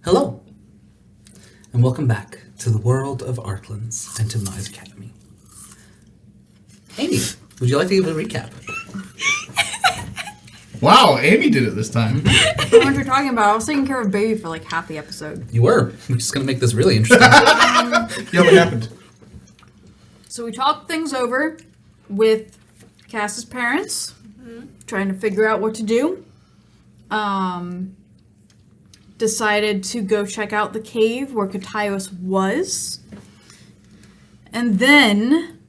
Hello, and welcome back to the world of Arklands and to Mize Academy. Amy, would you like to give a recap? Wow, Amy did it this time. I don't know what you're talking about. I was taking care of baby for like half the episode. You were. We're just going to make this really interesting. Yeah, what happened? So we talked things over with Cass's parents, trying to figure out what to do. Decided to go check out the cave where Kataios was. And then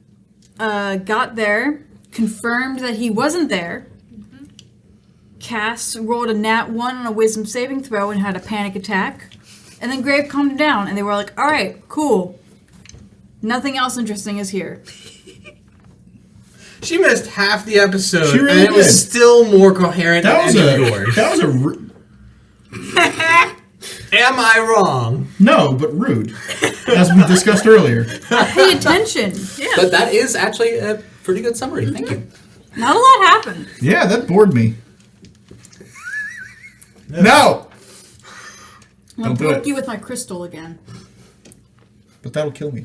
got there, confirmed that he wasn't there. Cass rolled a nat 1 on a wisdom saving throw and had a panic attack. And then Grave calmed him down, and they were like, alright, cool. Nothing else interesting is here. She missed half the episode, She really and it was did. still more coherent That than yours. was a Am I wrong? no, but rude, as we discussed earlier. Pay attention. Yeah. But that is actually a pretty good summary. Thank you. Not a lot happened. Yeah, that bored me. No, I'm gonna Don't do poke it. you with my crystal again. but that'll kill me.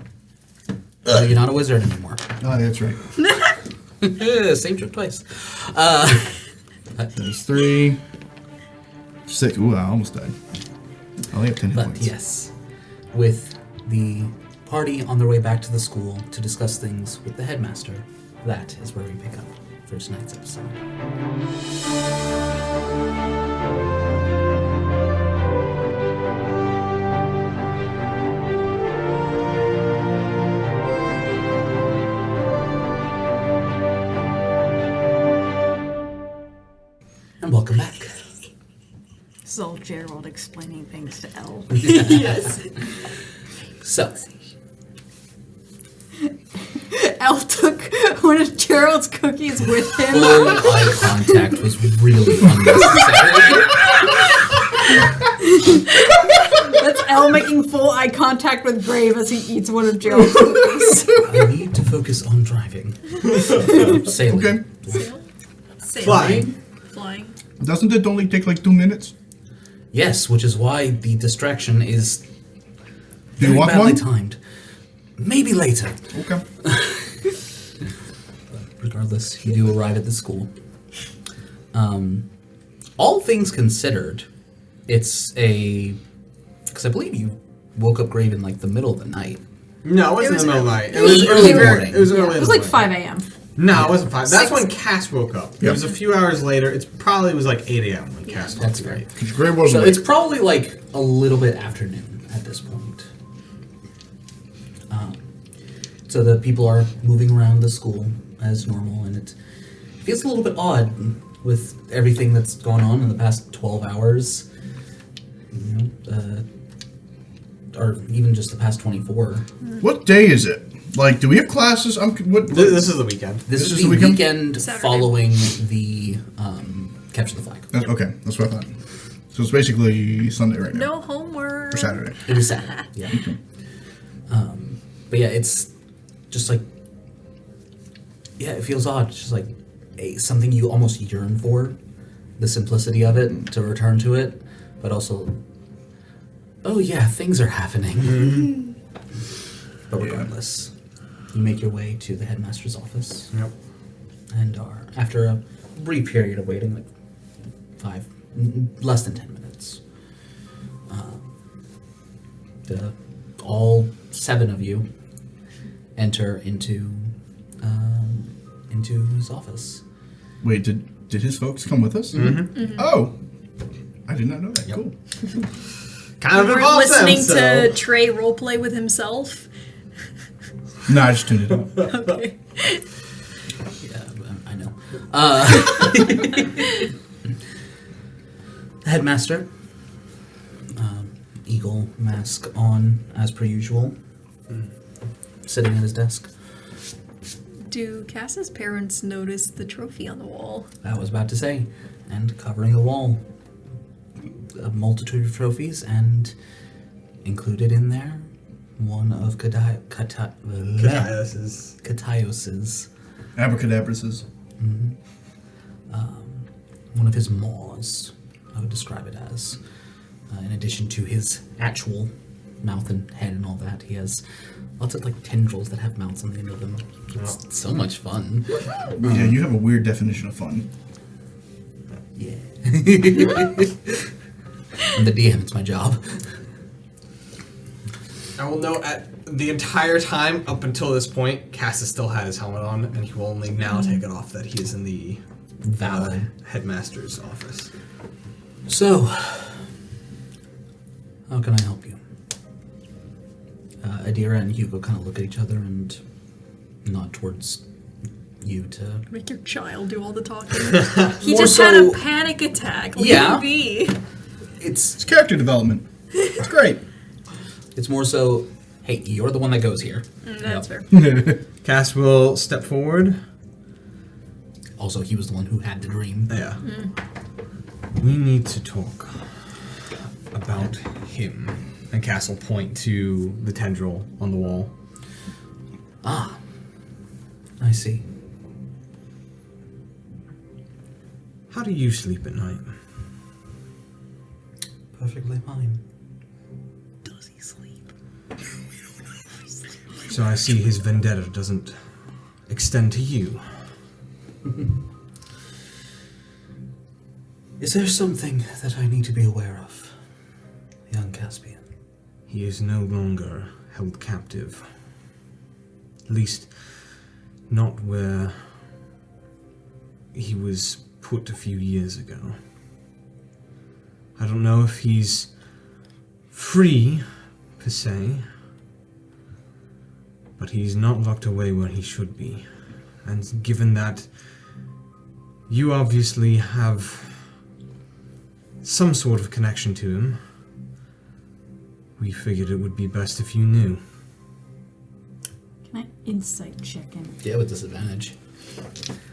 You're not a wizard anymore. Oh, that's right. Same trick twice. There's 3, 6. Ooh, I almost died. I only have 10 hit But points. yes, with the party on their way back to the school to discuss things with the headmaster, that is where we pick up for tonight's episode. And welcome back. This is all Gerald explaining things to Elle. Yes. So, Elle took one of Gerald's cookies with him. full eye contact was really unnecessary. That's Elle making full eye contact with Grave as he eats one of Gerald's cookies. I need to focus on driving. Sailing. Okay. Flying. Flying. Doesn't it only take like 2 minutes? Yes, which is why the distraction is Do you very want badly one? timed. Maybe later. Okay. Regardless, you do arrive at the school. All things considered, it's a... Because I believe you woke up Grave in like the middle of the night. No, it wasn't It was in the middle of the early. night. It was early very- morning. It was early. It in was the like morning. 5 a.m. No, it wasn't 5. That's 6. when Cass woke up. It Yep. was a few hours later. It probably was like 8 a.m. when Cass woke up. That's fair. Because Gray wasn't So late. it's probably like a little bit afternoon at this point. So the people are moving around the school as normal, and it feels a little bit odd with everything that's gone on in the past 12 hours. You know, or even just the past 24. What day is it? Like, do we have classes? This is the weekend. This This is is the the weekend Saturday. following the Capture the Flag. Okay, that's what I thought. So it's basically Sunday right now. No homework. Or Saturday. It is Saturday, yeah. But yeah, it's just like, yeah, it feels odd. It's just like something you almost yearn for, the simplicity of it, to return to it, but also, oh yeah, things are happening. But regardless, you make your way to the headmaster's office, Yep. and are, after a brief period of waiting, like less than 10 minutes, all 7 of you enter into his office. Wait, did his folks come with us? Mm-hmm. Oh, I did not know that. Yep. Cool. Kind of We're involves listening them, to so. Trey roleplay with himself. No, I just tuned it up. Okay. Yeah, I know. The headmaster, eagle mask on as per usual, sitting at his desk. Do Cass's parents notice the trophy on the wall? I was about to say, and covering the wall, a multitude of trophies, and included in there, one of Kataios's, Abracadabrases. one of his maws, I would describe it as. In addition to his actual mouth and head and all that, he has lots of like tendrils that have mouths on the end of them. It's so much fun. Yeah, you have a weird definition of fun. Yeah. I'm the DM, it's my job. I will note at the entire time up until this point, Cassis still had his helmet on, and he will only now take it off that he is in the Valid. headmaster's office. So, how can I help you? Adira and Hugo kind of look at each other and nod towards you to... Make your child do all the talking. He More just had so- a panic attack. Leave Yeah. him be. It's character development. It's great. It's more so, hey, you're the one that goes here. That's fair. Cass will step forward. Also, he was the one who had the dream. Yeah. We need to talk about him. And Cass will point to the tendril on the wall. Ah, I see. How do you sleep at night? Perfectly fine. Does he sleep? So I see his vendetta doesn't extend to you. Is there something that I need to be aware of, young Caspian? He is no longer held captive. At least, not where he was put a few years ago. I don't know if he's free, per se, but he's not locked away where he should be. And given that you obviously have some sort of connection to him, we figured it would be best if you knew. Can I insight check him? Yeah, with disadvantage.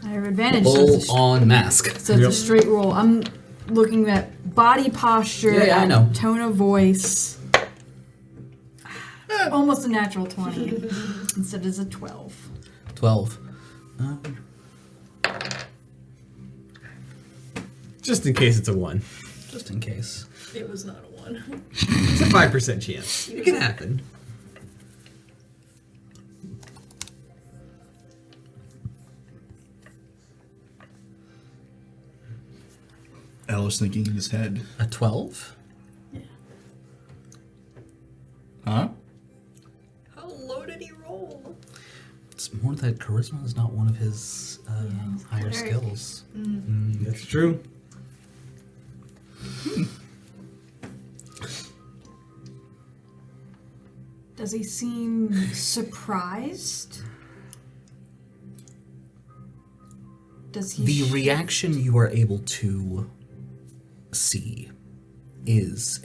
I have advantage. So it's Full on mask. So it's a straight roll. I'm looking at body posture, Yeah, I and know. tone of voice. Almost a natural 20. Instead it's a 12. 12. Just in case it's a 1. Just in case. It was not a 1. It's a 5% chance. It can happen. Al was thinking in his head. A 12? Huh? How low did he roll? It's more that charisma is not one of his he's higher cleric. skills. That's true. Does he seem surprised? Does he? The reaction you are able to see is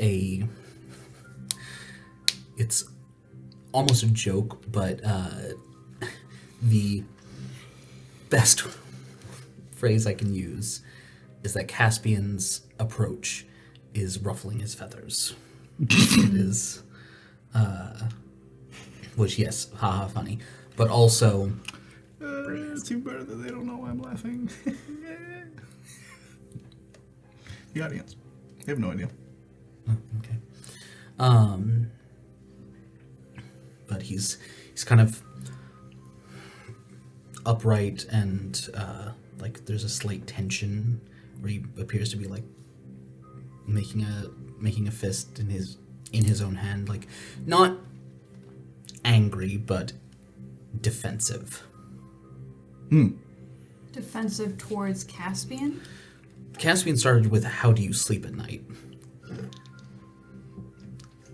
it's almost a joke, but the best phrase I can use is that Caspian's approach is ruffling his feathers. It is, which yes, haha, funny, but also It's even better that they don't know why I'm laughing. The audience. They have no idea. okay. But he's kind of upright and like there's a slight tension where he appears to be like making a fist in his own hand, like not angry but defensive. defensive towards Caspian? Caspian started with how do you sleep at night?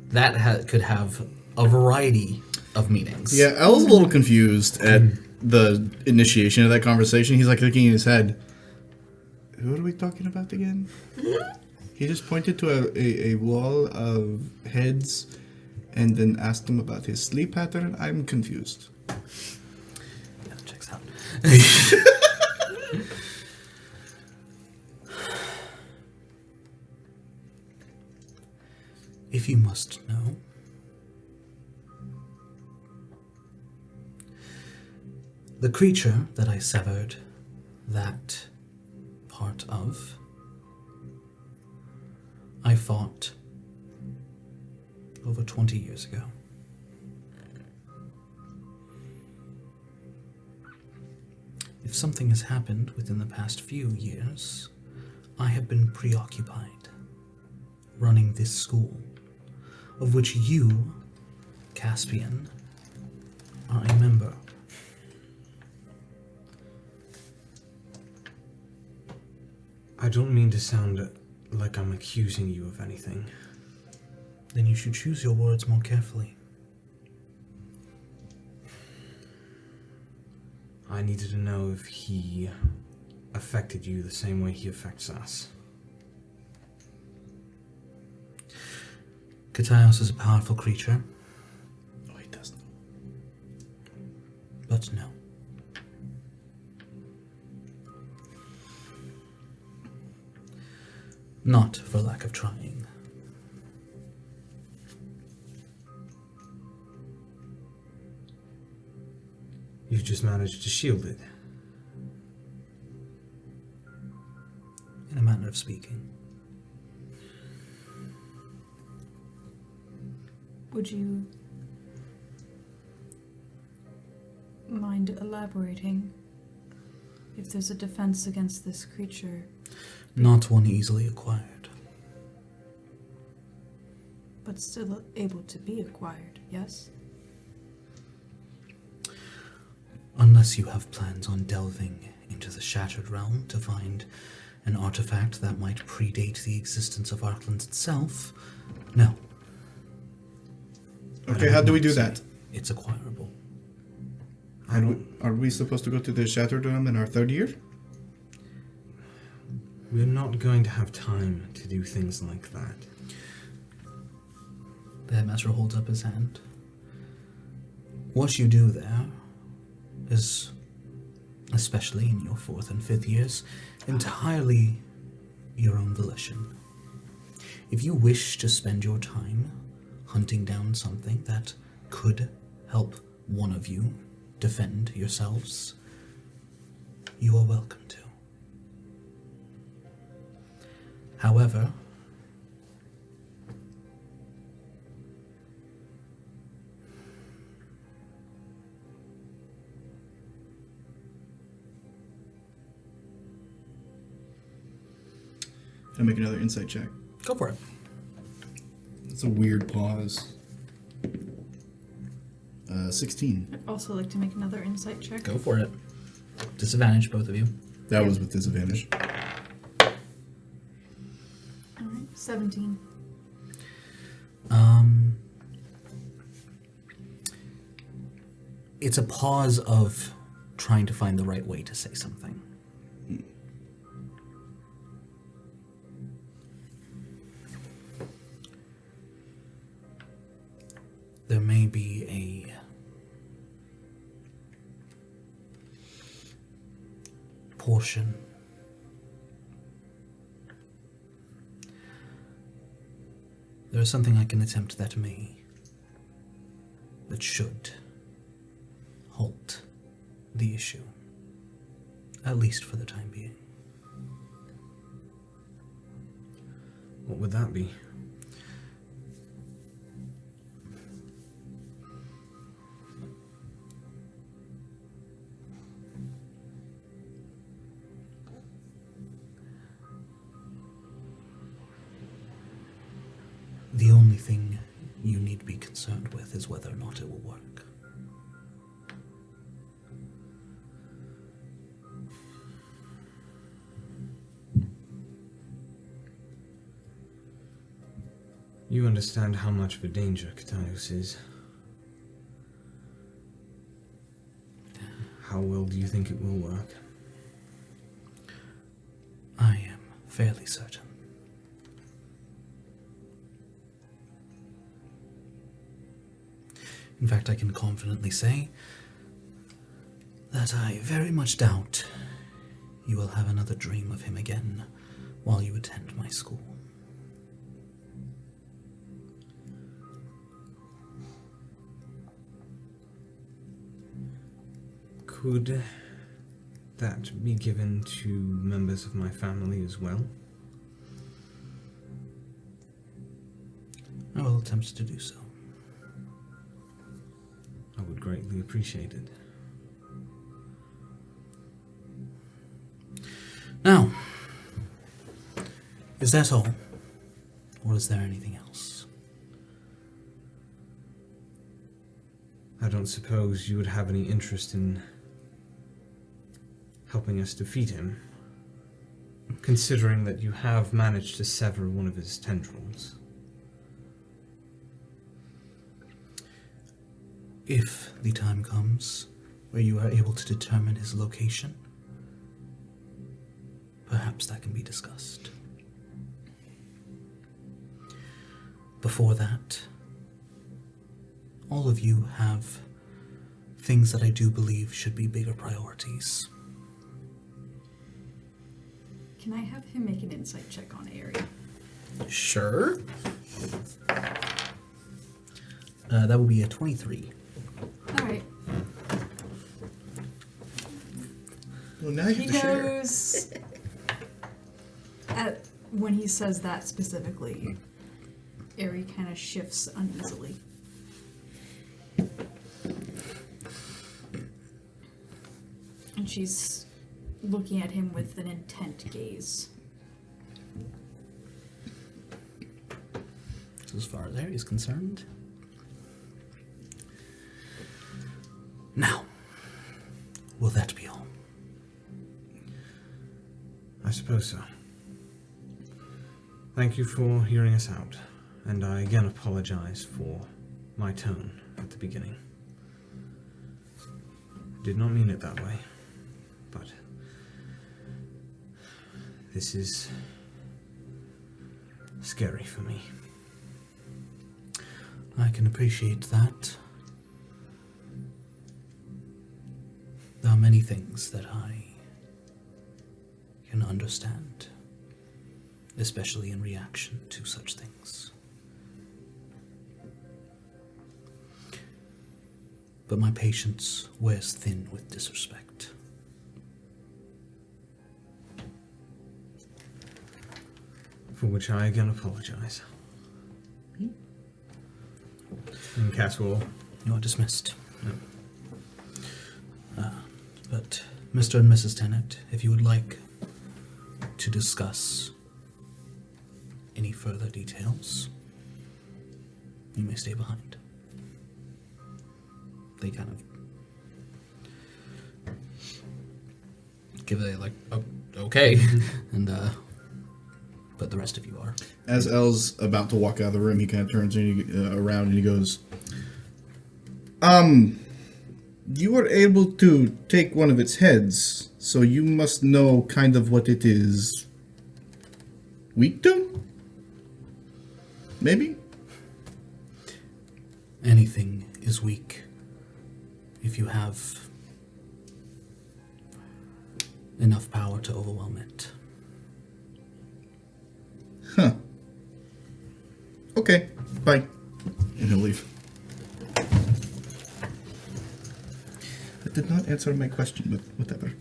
That could have a variety of meanings. Yeah, El's a little confused at the initiation of that conversation. He's like thinking in his head, who are we talking about again? He just pointed to a wall of heads and then asked him about his sleep pattern. I'm confused. Yeah, that checks out. If you must know, the creature that I severed that part of, I fought over 20 years ago. If something has happened within the past few years, I have been preoccupied running this school, of which you, Caspian, are a member. I don't mean to sound like I'm accusing you of anything. Then you should choose your words more carefully. I needed to know if he affected you the same way he affects us. Kataios is a powerful creature, Oh, he does know. but no. Not for lack of trying. You just managed to shield it. In a manner of speaking. Would you mind elaborating? If there's a defense against this creature, Not one easily acquired. but still able to be acquired, yes? Unless you have plans on delving into the Shattered Realm to find an artifact that might predate the existence of Arklands itself, no, Okay, how do we do that? it's acquirable. Are we supposed to go to the Shattered Realm in our third year? We're not going to have time to do things like that. The headmaster holds up his hand. What you do there is, especially in your 4th and 5th years, entirely your own volition. If you wish to spend your time hunting down something that could help one of you defend yourselves, you are welcome to. However, Can I make another insight check? go for it. That's a weird pause. 16. I'd also like to make another insight check. Go for it. Disadvantage, both of you. That was with disadvantage. Alright, 17. It's a pause of trying to find the right way to say something. There may be a portion there is something I can attempt that should halt the issue, at least for the time being. What would that be? The only thing you need to be concerned with is whether or not it will work. You understand how much of a danger Kataios is. How well do you think it will work? I am fairly certain. In fact, I can confidently say that I very much doubt you will have another dream of him again while you attend my school. Could that be given to members of my family as well? I will attempt to do so. I would greatly appreciate it. Now, is that all? Or is there anything else? I don't suppose you would have any interest in helping us defeat him, considering that you have managed to sever one of his tendrils. If the time comes where you are able to determine his location, perhaps that can be discussed. Before that, all of you have things that I do believe should be bigger priorities. Can I have him make an insight check on Ari? Sure. That will be a 23. Alright. Well, now you He have to share. knows when he says that specifically, Ari kind of shifts uneasily. And she's looking at him with an intent gaze. So as far as Ari is concerned. Now, will that be all? I suppose so. Thank you for hearing us out, and I again apologize for my tone at the beginning. Did not mean it that way, but this is scary for me. I can appreciate that. There are many things that I can understand, especially in reaction to such things. But my patience wears thin with disrespect. For which I again apologize. And Cass will. You are dismissed. Yep. But Mr. and Mrs. Tennant, if you would like to discuss any further details, you may stay behind. They kind of give a like, oh, okay, and but the rest of you are. As Elle's about to walk out of the room, he kind of turns around and he goes, you were able to take one of its heads, so you must know kind of what it is weak to? Maybe? Anything is weak if you have enough power to overwhelm it. Huh. Okay, bye. And he'll leave. That did not answer my question, but whatever.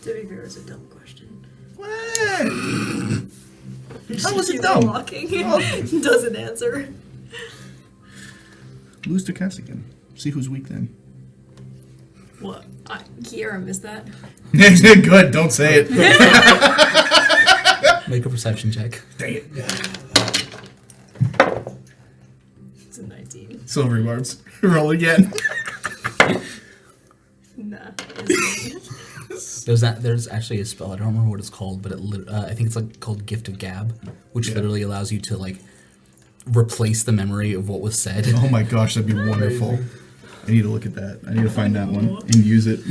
To be fair, it's a dumb question. What? How was it Keeps dumb? walking. Doesn't answer. Lose to Cass again. See who's weak then. What? Kiera missed that. Good, don't say it. Make a perception check. Dang it. It's a 19. Silvery barbs. Roll again. Nah. There's actually a spell. I don't remember what it's called, but I think it's like called Gift of Gab, which literally allows you to like replace the memory of what was said. Oh my gosh, that'd be wonderful. I need to look at that. I need to find that one and use it.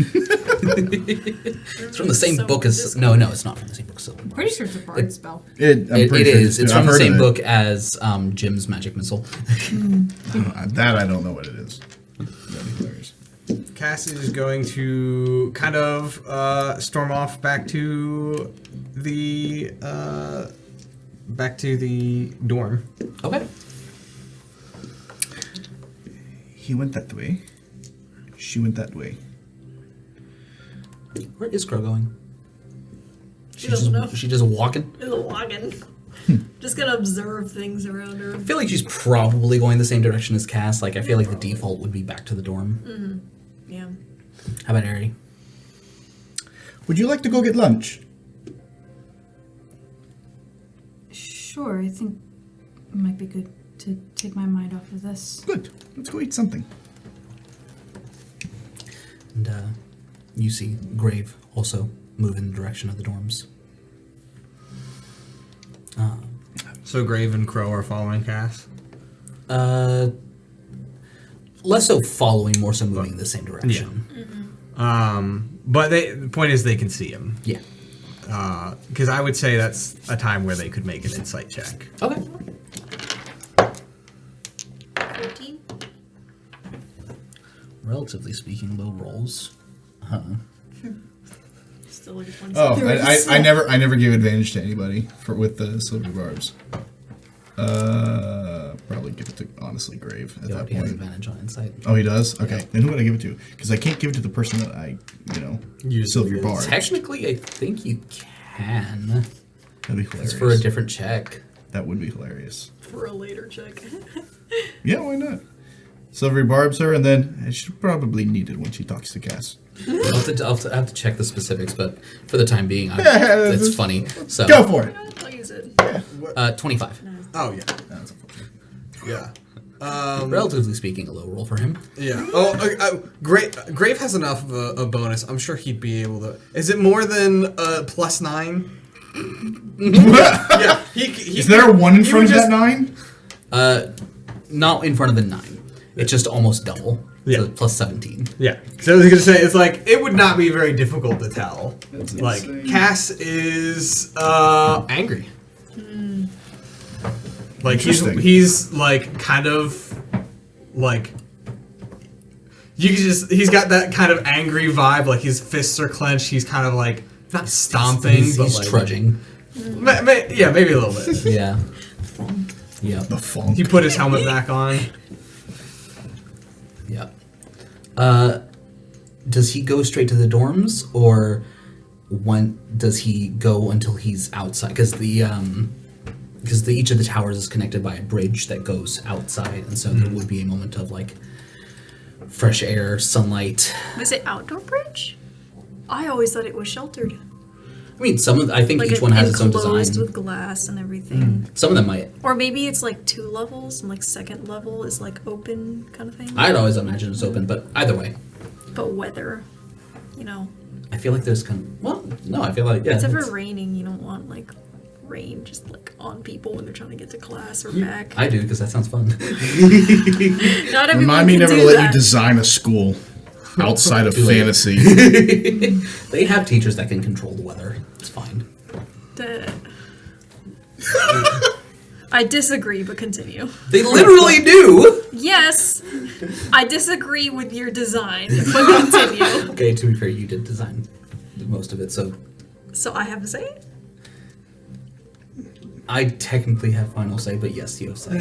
It's from the same So book as this- no, it's not from the same book. So Pretty sure it's a bard spell. I'm it pretty sure is. It's I've from the heard of same it. book as Jim's Magic Missile. That I don't know what it is. That'd be hilarious. Cass is going to kind of storm off back to the dorm. Okay. He went that way. She went that way. Where is Crow going? She doesn't know. She just walking. It's a wagon. Just gonna observe things around her. I feel like she's probably going the same direction as Cass. Like, I feel like the default would be back to the dorm. Yeah. How about Ari? Would you like to go get lunch? Sure, I think it might be good to take my mind off of this. Good. Let's go eat something. And you see Grave also move in the direction of the dorms. So Grave and Crow are following Cass? Less so following, more so moving in the same direction. But the point is they can see him. Yeah. Because I would say that's a time where they could make an insight check. Okay. 14. Relatively speaking, low rolls. Still like a 20. Oh, I never give advantage to anybody with the silver barbs. Probably give it to honestly Grave at He that already has point. advantage on insight. Oh, he does. Okay, then who would I give it to? Because I can't give it to the person that I, Use silver it. barb. Technically, I think you can. That'd be It's hilarious. for a different check. That would be hilarious. For a later check. Yeah, why not? Silvery barbs her, and then she probably need it when she talks to Cass. I'll have to check the specifics, but for the time being, Yeah, it's funny. So Go for it. I'll use it. 25. Oh, yeah. That's unfortunate. Yeah. Relatively speaking, a low roll for him. Yeah. Grave has enough of a bonus. I'm sure he'd be able to. Is it more than +9? Yeah. Is there a 1 in front of that 9? Not in front of the 9. It's just almost double. Yeah. So plus 17. Yeah. So I was gonna say it's like it would not be very difficult to tell. That's Like insane. Cass is angry. Like Interesting. he's like kind of like you can just he's got that kind of angry vibe. Like his fists are clenched. He's kind of like not stomping, He's but like, trudging. Yeah, maybe a little bit. Yeah. Yeah. The funk. He put his helmet back on. Yeah. Does he go straight to the dorms, or when does he go until he's outside? Because each of the towers is connected by a bridge that goes outside, and so there would be a moment of like fresh air, sunlight. Was it outdoor bridge? I always thought it was sheltered. I mean, I think Like each one has its own enclosed design. with glass and everything. Some of them might. Or maybe it's like 2 levels and like second level is like open kind of thing. I'd always imagine it's open, but either way, But weather, you know. I feel like there's I feel like If it's ever it's- raining, you don't want like rain just like on people when they're trying to get to class or back. I do because that sounds fun. Not everyone Remind me can never do to let that. you design a school outside of Too late. fantasy. They have teachers that can control the weather. It's fine. I disagree, but continue. They literally do. Yes, I disagree with your design, but continue. Okay, to be fair, you did design most of it, so So I have to say it? I technically have final say. But yes, you have say.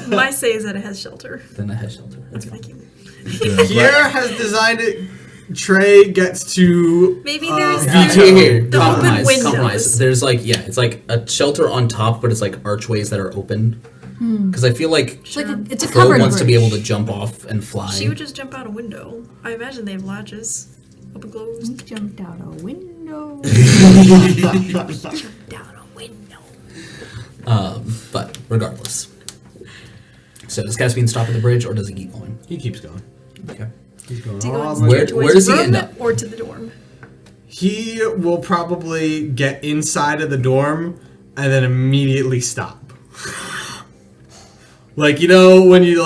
My say is that it has shelter. Then I have shelter. That's Thank fine. you. Kiera has designed it. Trey gets to Maybe there's Here, the compromise. open windows. Compromise. There's it's like a shelter on top, but it's like archways that are open. Because I feel like It's like it's a Flo covered wants to be bridge. able to jump off and fly. She would just jump out a window. I imagine they have latches. Open closed. Jumped out a window. Down a window. But regardless. So does Caspian stop at the bridge, or does he keep going? He keeps going. Okay. He's going. Do you go all in the way- Where- towards where does he the end room up? Or to the dorm? He will probably get inside of the dorm and then immediately stop. Like, you know, when you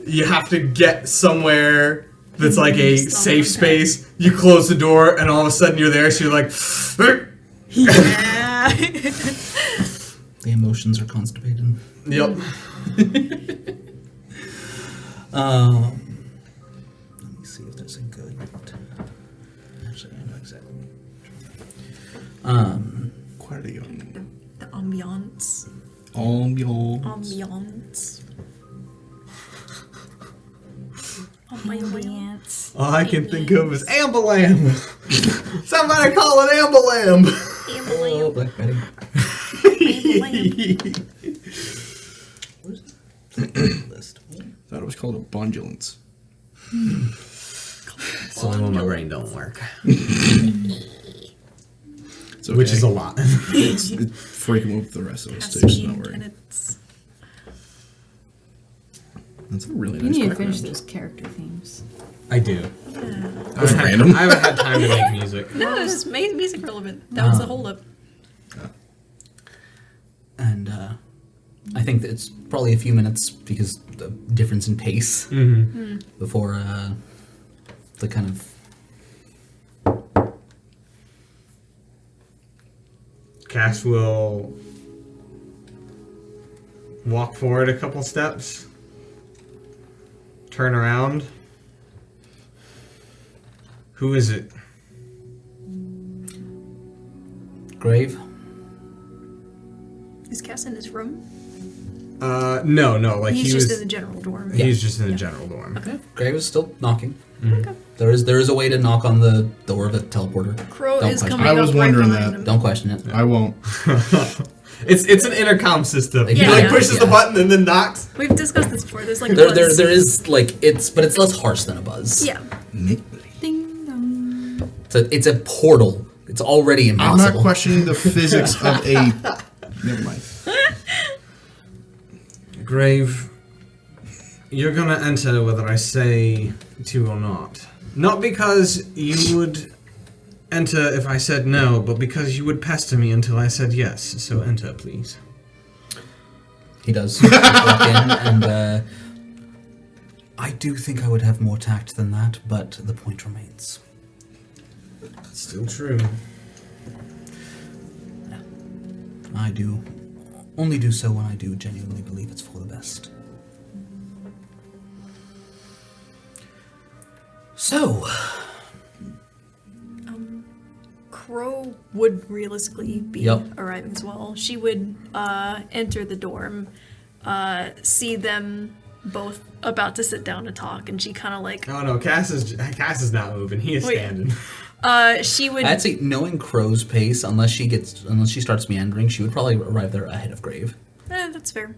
you have to get somewhere that's like a Stop safe on space, you close the door and all of a sudden you're there, so you're like, Yeah. The emotions are constipated. yep. Let me see if there's a good. Actually, I know exactly. Quarion. The ambiance. Ambiance. Ambiance. Ambiance. All I can think of is Ambalam. Somebody call it Ambalam. Oh, Black Betty. List. Thought it was called abundulance. So when my brain don't work. It's okay. Which is a lot. It's freaking with the rest of us too, so Caspian don't worry. tenets. That's a really You nice need to background. finish those character themes. I do. That was random. I haven't had time to make music. No, it's music relevant. That was the holdup. And I think that it's probably a few minutes because the difference in pace before the kind of Cass will walk forward a couple steps, turn around. Who is it? grave. Is Cass in his room? No, like He's he just was. in the general dorm. He's just in the general dorm. Okay. Grave is still knocking. Okay. There is a way to knock on the door of a teleporter. Crow Don't is question coming I was up right wondering behind that. him. Don't question it. I won't. It's an intercom system. Yeah, he like yeah, pushes the yeah. button and then knocks. We've discussed this before. There's like There buzz. is like it's less harsh than a buzz. Yeah. Make believe. Ding dong. It's a portal. It's already I'm impossible. not questioning the physics of a. Never mind. Grave, you're gonna enter whether I say to or not. Not because you would enter if I said no, but because you would pester me until I said yes. So enter, please. He does walk in, and I do think I would have more tact than that, but the point remains. Still true. I do only do so when I do genuinely believe it's for the best. So, Crow would realistically be Yep. arriving as well. She would enter the dorm, see them both about to sit down to talk, and she kind of like Oh no, Cass is not moving. He is Oh, yeah. standing. she would I'd say knowing Crow's pace, unless she starts meandering, she would probably arrive there ahead of Grave. that's fair.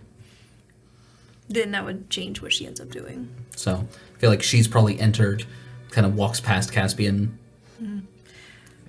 Then that would change what she ends up doing. So I feel like she's probably entered, kind of walks past Caspian.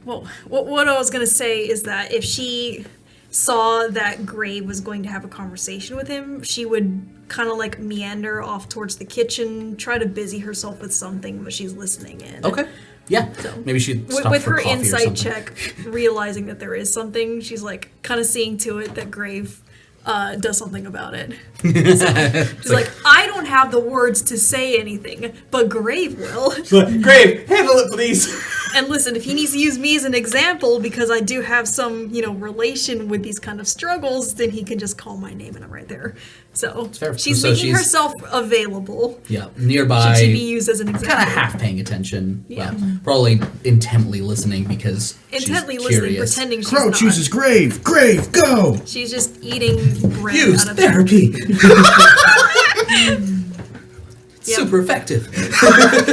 Well, what I was gonna say is that if she saw that Grave was going to have a conversation with him, she would kind of like meander off towards the kitchen, try to busy herself with something, but she's listening in. Okay. Yeah. So, Maybe she'd stop With for her coffee or insight something. check, realizing that there is something, she's like kind of seeing to it that Grave does something about it. So, she's like, I don't have the words to say anything, but Grave will. Grave, handle it, please. And listen, if he needs to use me as an example because I do have some, relation with these kind of struggles, then he can just call my name and I'm right there. So fair. she's So making she's- herself available. Yeah. Nearby. Should she be used as an example? Kind of half paying attention. Yeah. Well, probably intently listening because Intently she's listening, curious. pretending she's Crow not. chooses grave. Grave, go! She's just eating bread Use out of therapy. Yep. Super effective.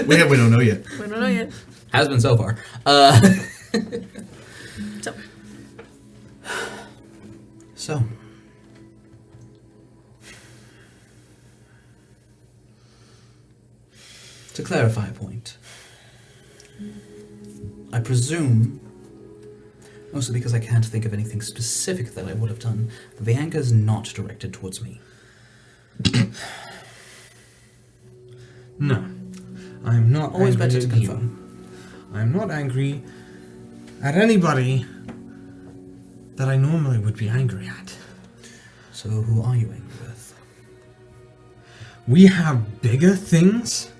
We don't know yet. We don't know yet. Has been so far. So, So. To clarify a point, I presume, mostly because I can't think of anything specific that I would have done, the anger is not directed towards me. No, I am not Always angry better to at you. confirm. I am not angry at anybody that I normally would be angry at. So who are you angry with? We have bigger things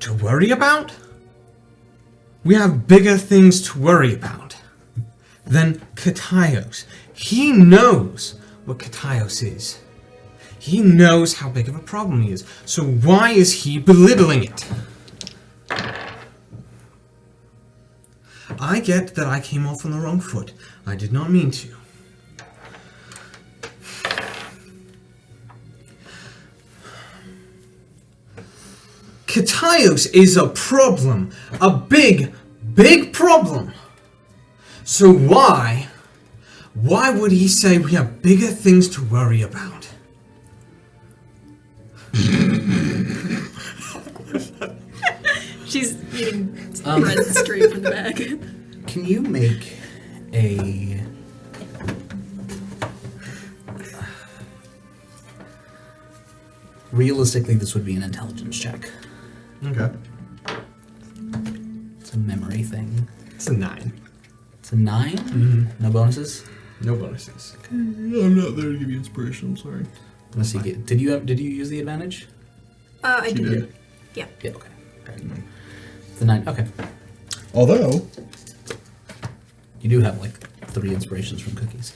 to worry about? We have bigger things to worry about than Kataios. He knows what Kataios is. He knows how big of a problem he is. So why is he belittling it? I get that I came off on the wrong foot. I did not mean to. Kataios is a problem. A big, big problem. So why Why would he say we have bigger things to worry about? She's eating bread straight from the bag. Can you make a... Realistically, this would be an intelligence check. Okay. It's a memory thing. It's a 9. It's a 9? Mm-hmm. No bonuses? No bonuses. I'm not there to give you inspiration. I'm sorry. Let's see. Did you use the advantage? I She did. did. Yeah. Yeah, okay. It's a 9. Okay. Although, You do have like 3 inspirations from cookies.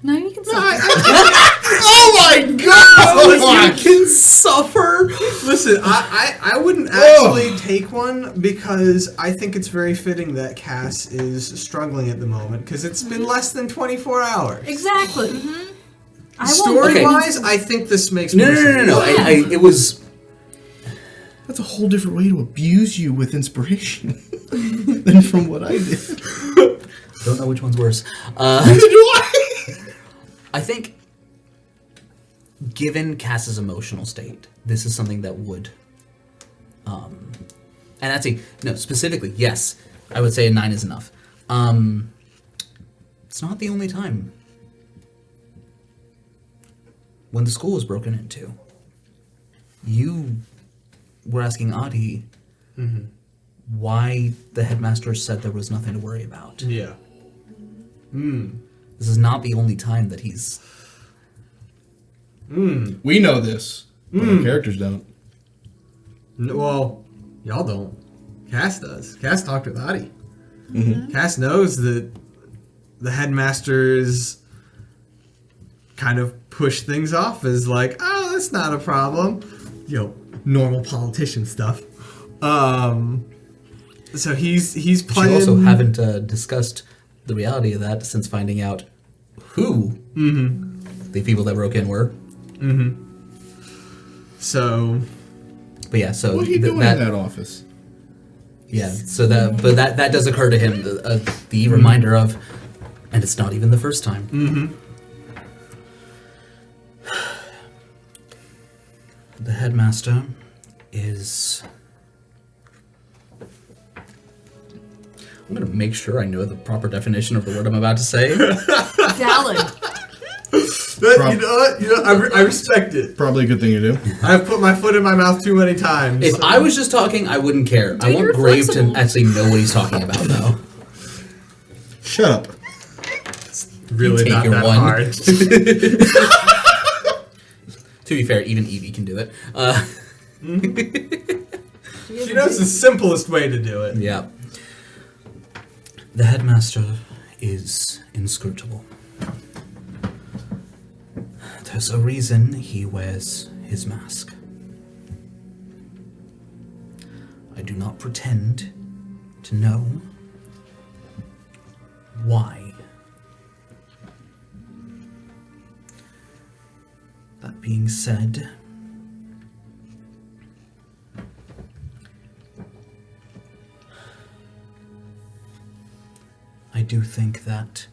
No, you can say. oh my god! You can suffer. Listen, I wouldn't actually take one because I think it's very fitting that Cass is struggling at the moment because it's been less than 24 hours. Exactly. I won't. Story-wise, I think this makes more sense. No. It was... That's a whole different way to abuse you with inspiration than from what I did. Don't know which one's worse. Neither do I. I think, given Cass's emotional state, this is something that would, and that's specifically, yes, I would say a 9 is enough. It's not the only time. When the school was broken into, you were asking Adi why the headmaster said there was nothing to worry about. Yeah. This is not the only time that he's... We know this, but our characters don't. Well, y'all don't. Cass does. Cass talked with Adi. Cass knows that the headmasters kind of push things off as like, oh, that's not a problem. Normal politician stuff. So he's But playing. you also haven't discussed the reality of that since finding out who the people that broke in were. So, But yeah, so What are you doing in that office? Yeah, so that does occur to him, the reminder of, and it's not even the first time. The headmaster is... I'm going to make sure I know the proper definition of the word I'm about to say. Valid. I respect it. Probably a good thing to do. I've put my foot in my mouth too many times. If I was just talking, I wouldn't care. I want you're Grave flexible. to actually know what he's talking about, though. Shut up. really take not your that one. hard. To be fair, even Evie can do it. She knows the simplest way to do it. Yeah. The headmaster is inscrutable. There's a reason he wears his mask. I do not pretend to know why. That being said, I do think that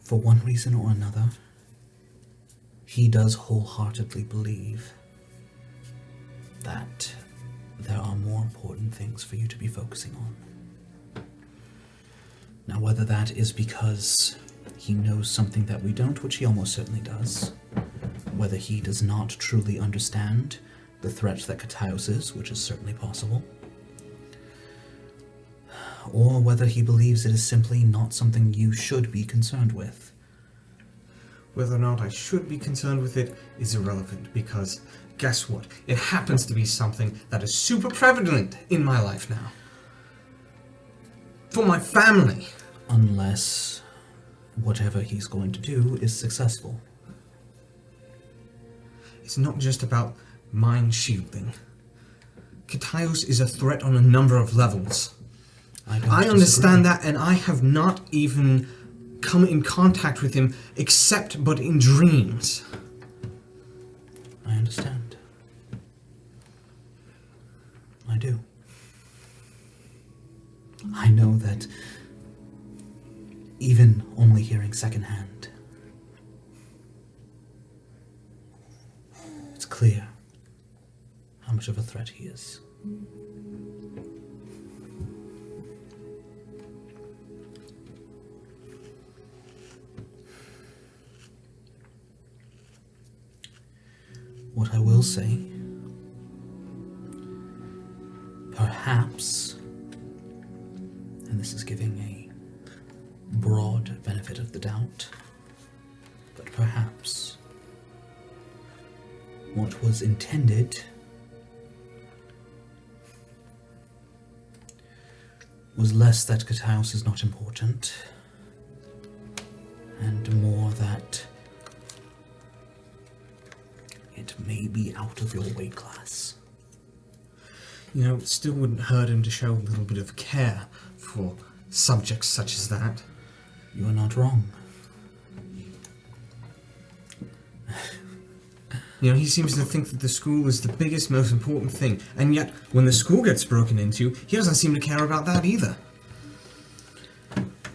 for one reason or another, he does wholeheartedly believe that there are more important things for you to be focusing on. Now, whether that is because he knows something that we don't, which he almost certainly does, whether he does not truly understand the threat that Kataios is, which is certainly possible, or whether he believes it is simply not something you should be concerned with. Whether or not I should be concerned with it is irrelevant, because guess what? It happens to be something that is super prevalent in my life now. For my family. Unless whatever he's going to do is successful. It's not just about mind shielding. Kataios is a threat on a number of levels. I understand that, and I have not even come in contact with him except but in dreams. I understand. do. I know that even only hearing secondhand, it's clear how much of a threat he is. What I will say, perhaps, and this is giving a broad benefit of the doubt, but perhaps what was intended was less that Cataos is not important, and more that it may be out of your weight class. You know, it still wouldn't hurt him to show a little bit of care for subjects such as that. You are not wrong. You know, he seems to think that the school is the biggest, most important thing, and yet, when the school gets broken into, he doesn't seem to care about that either.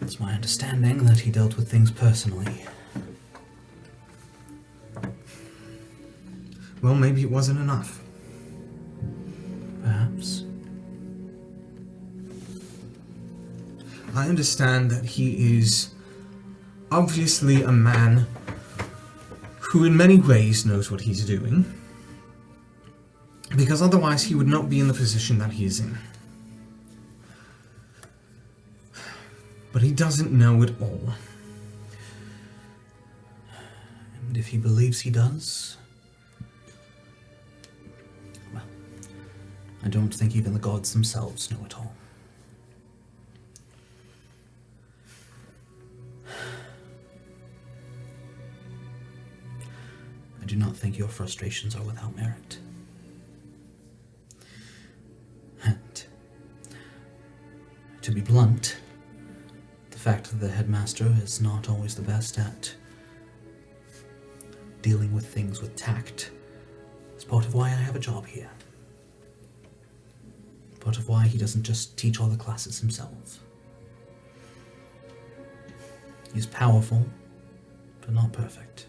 It's my understanding that he dealt with things personally. Well, maybe it wasn't enough. Perhaps. I understand that he is obviously a man who in many ways knows what he's doing, because otherwise he would not be in the position that he is in. But he doesn't know it all. And if he believes he does, well, I don't think even the gods themselves know it all. I do not think your frustrations are without merit. And, to be blunt, the fact that the headmaster is not always the best at dealing with things with tact is part of why I have a job here. Part of why he doesn't just teach all the classes himself. He's powerful, but not perfect.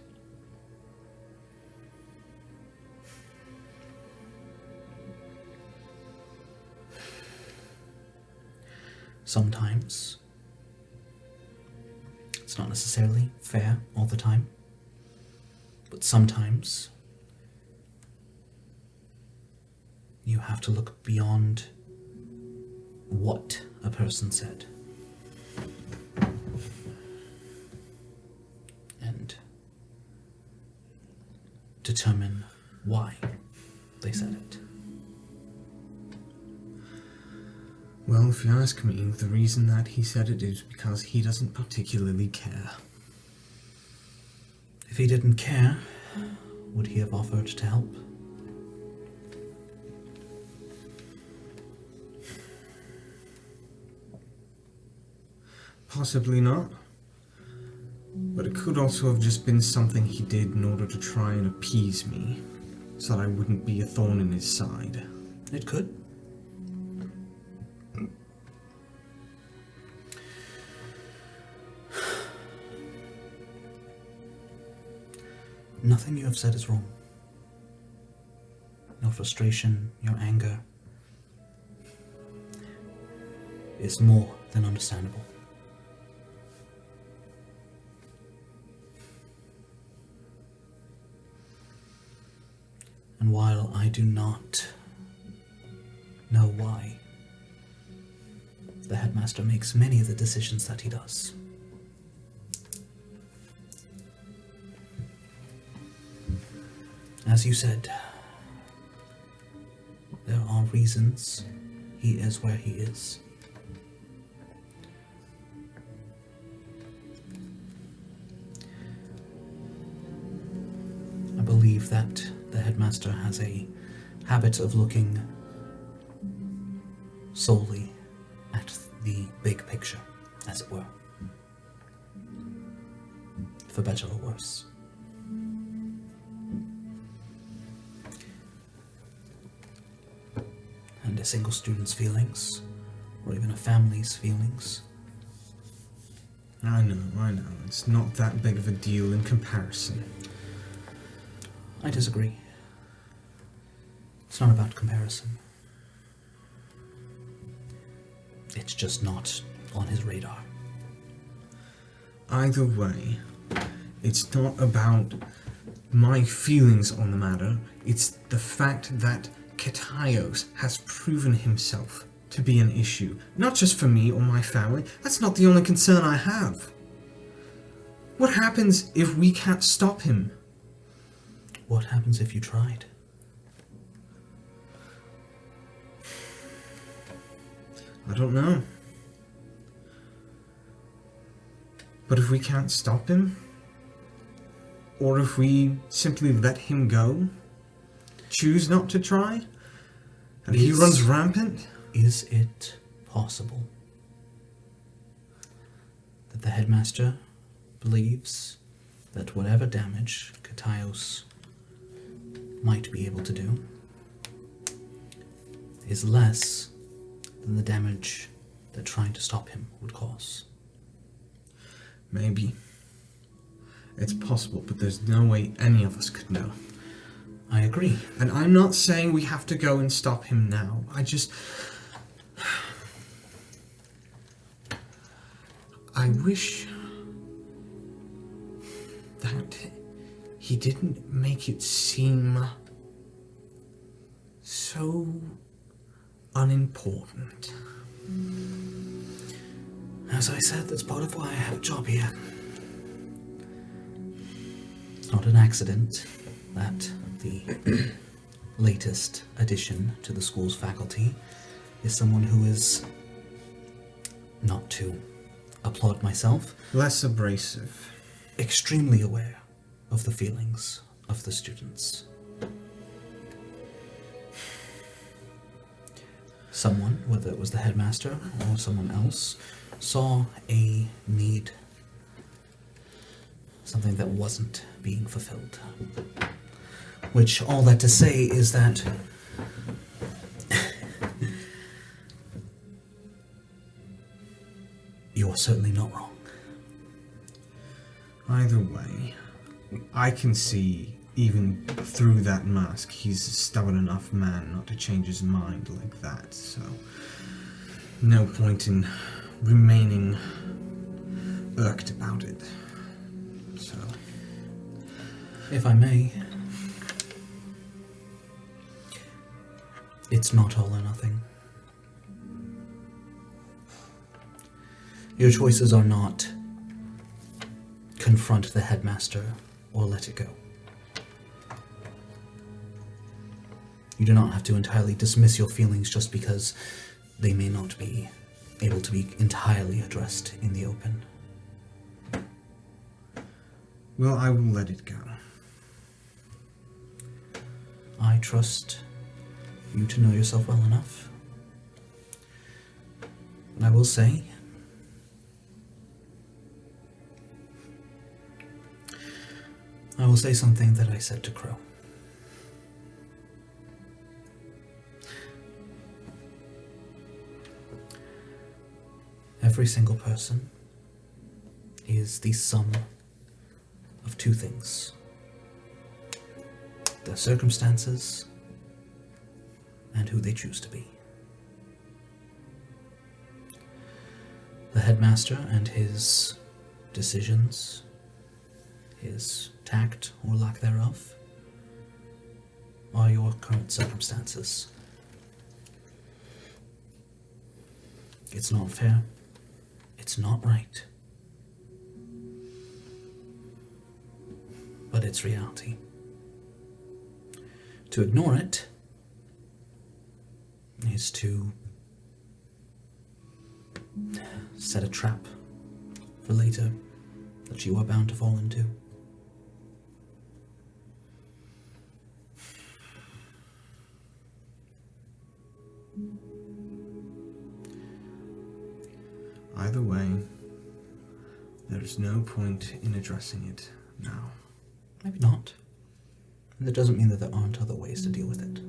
Sometimes it's not necessarily fair all the time, but sometimes you have to look beyond what a person said and determine why they said it. Well, if you ask me, the reason that he said it is because he doesn't particularly care. If he didn't care, would he have offered to help? Possibly not. But it could also have just been something he did in order to try and appease me, so that I wouldn't be a thorn in his side. It could. Nothing you have said is wrong. Your frustration, your anger is more than understandable. And while I do not know why the headmaster makes many of the decisions that he does, as you said, there are reasons he is where he is. I believe that the headmaster has a habit of looking solely at the big picture, as it were. For better or worse. And single student's feelings, or even a family's feelings. I know. It's not that big of a deal in comparison. I disagree. It's not about comparison. It's just not on his radar. Either way, it's not about my feelings on the matter. It's the fact that Ketaios has proven himself to be an issue. Not just for me or my family. That's not the only concern I have. What happens if we can't stop him? What happens if you tried? I don't know. But if we can't stop him, or if we simply let him go, choose not to try, and he runs rampant, Is it possible that the headmaster believes that whatever damage Ketaios might be able to do is less than the damage that trying to stop him would cause? maybe. It's possible, but there's no way any of us could know. I agree. And I'm not saying we have to go and stop him now. I wish that he didn't make it seem so unimportant. As I said, that's part of why I have a job here. It's not an accident that the latest addition to the school's faculty is someone who is, not to applaud myself, Less abrasive. extremely aware of the feelings of the students. Someone, whether it was the headmaster or someone else, saw a need, something that wasn't being fulfilled. Which, all that to say is that you're certainly not wrong. Either way, I can see, even through that mask, he's a stubborn enough man not to change his mind like that, so no point in remaining irked about it. So, If I may, it's not all or nothing. Your choices are not confront the headmaster or let it go. You do not have to entirely dismiss your feelings just because they may not be able to be entirely addressed in the open. well, I will let it go. I trust you to know yourself well enough. And I will say, something that I said to Crow. Every single person is the sum of two things: their circumstances and who they choose to be. The headmaster and his decisions, his tact or lack thereof, are your current circumstances. It's not fair. It's not right. But it's reality. To ignore it is to set a trap for later that you are bound to fall into. Either way, there is no point in addressing it now. Maybe not. And that doesn't mean that there aren't other ways to deal with it.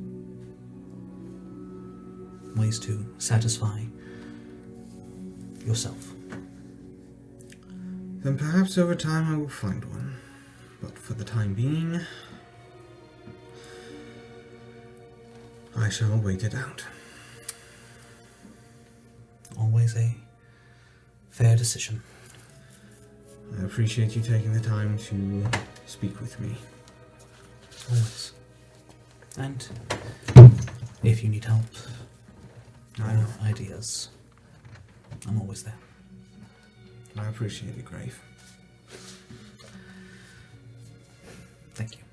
ways to satisfy yourself. Then perhaps over time I will find one. But for the time being, I shall wait it out. Always a fair decision. I appreciate you taking the time to speak with me. Always. And if you need help or ideas, I'm always there. I appreciate it, Grave. Thank you.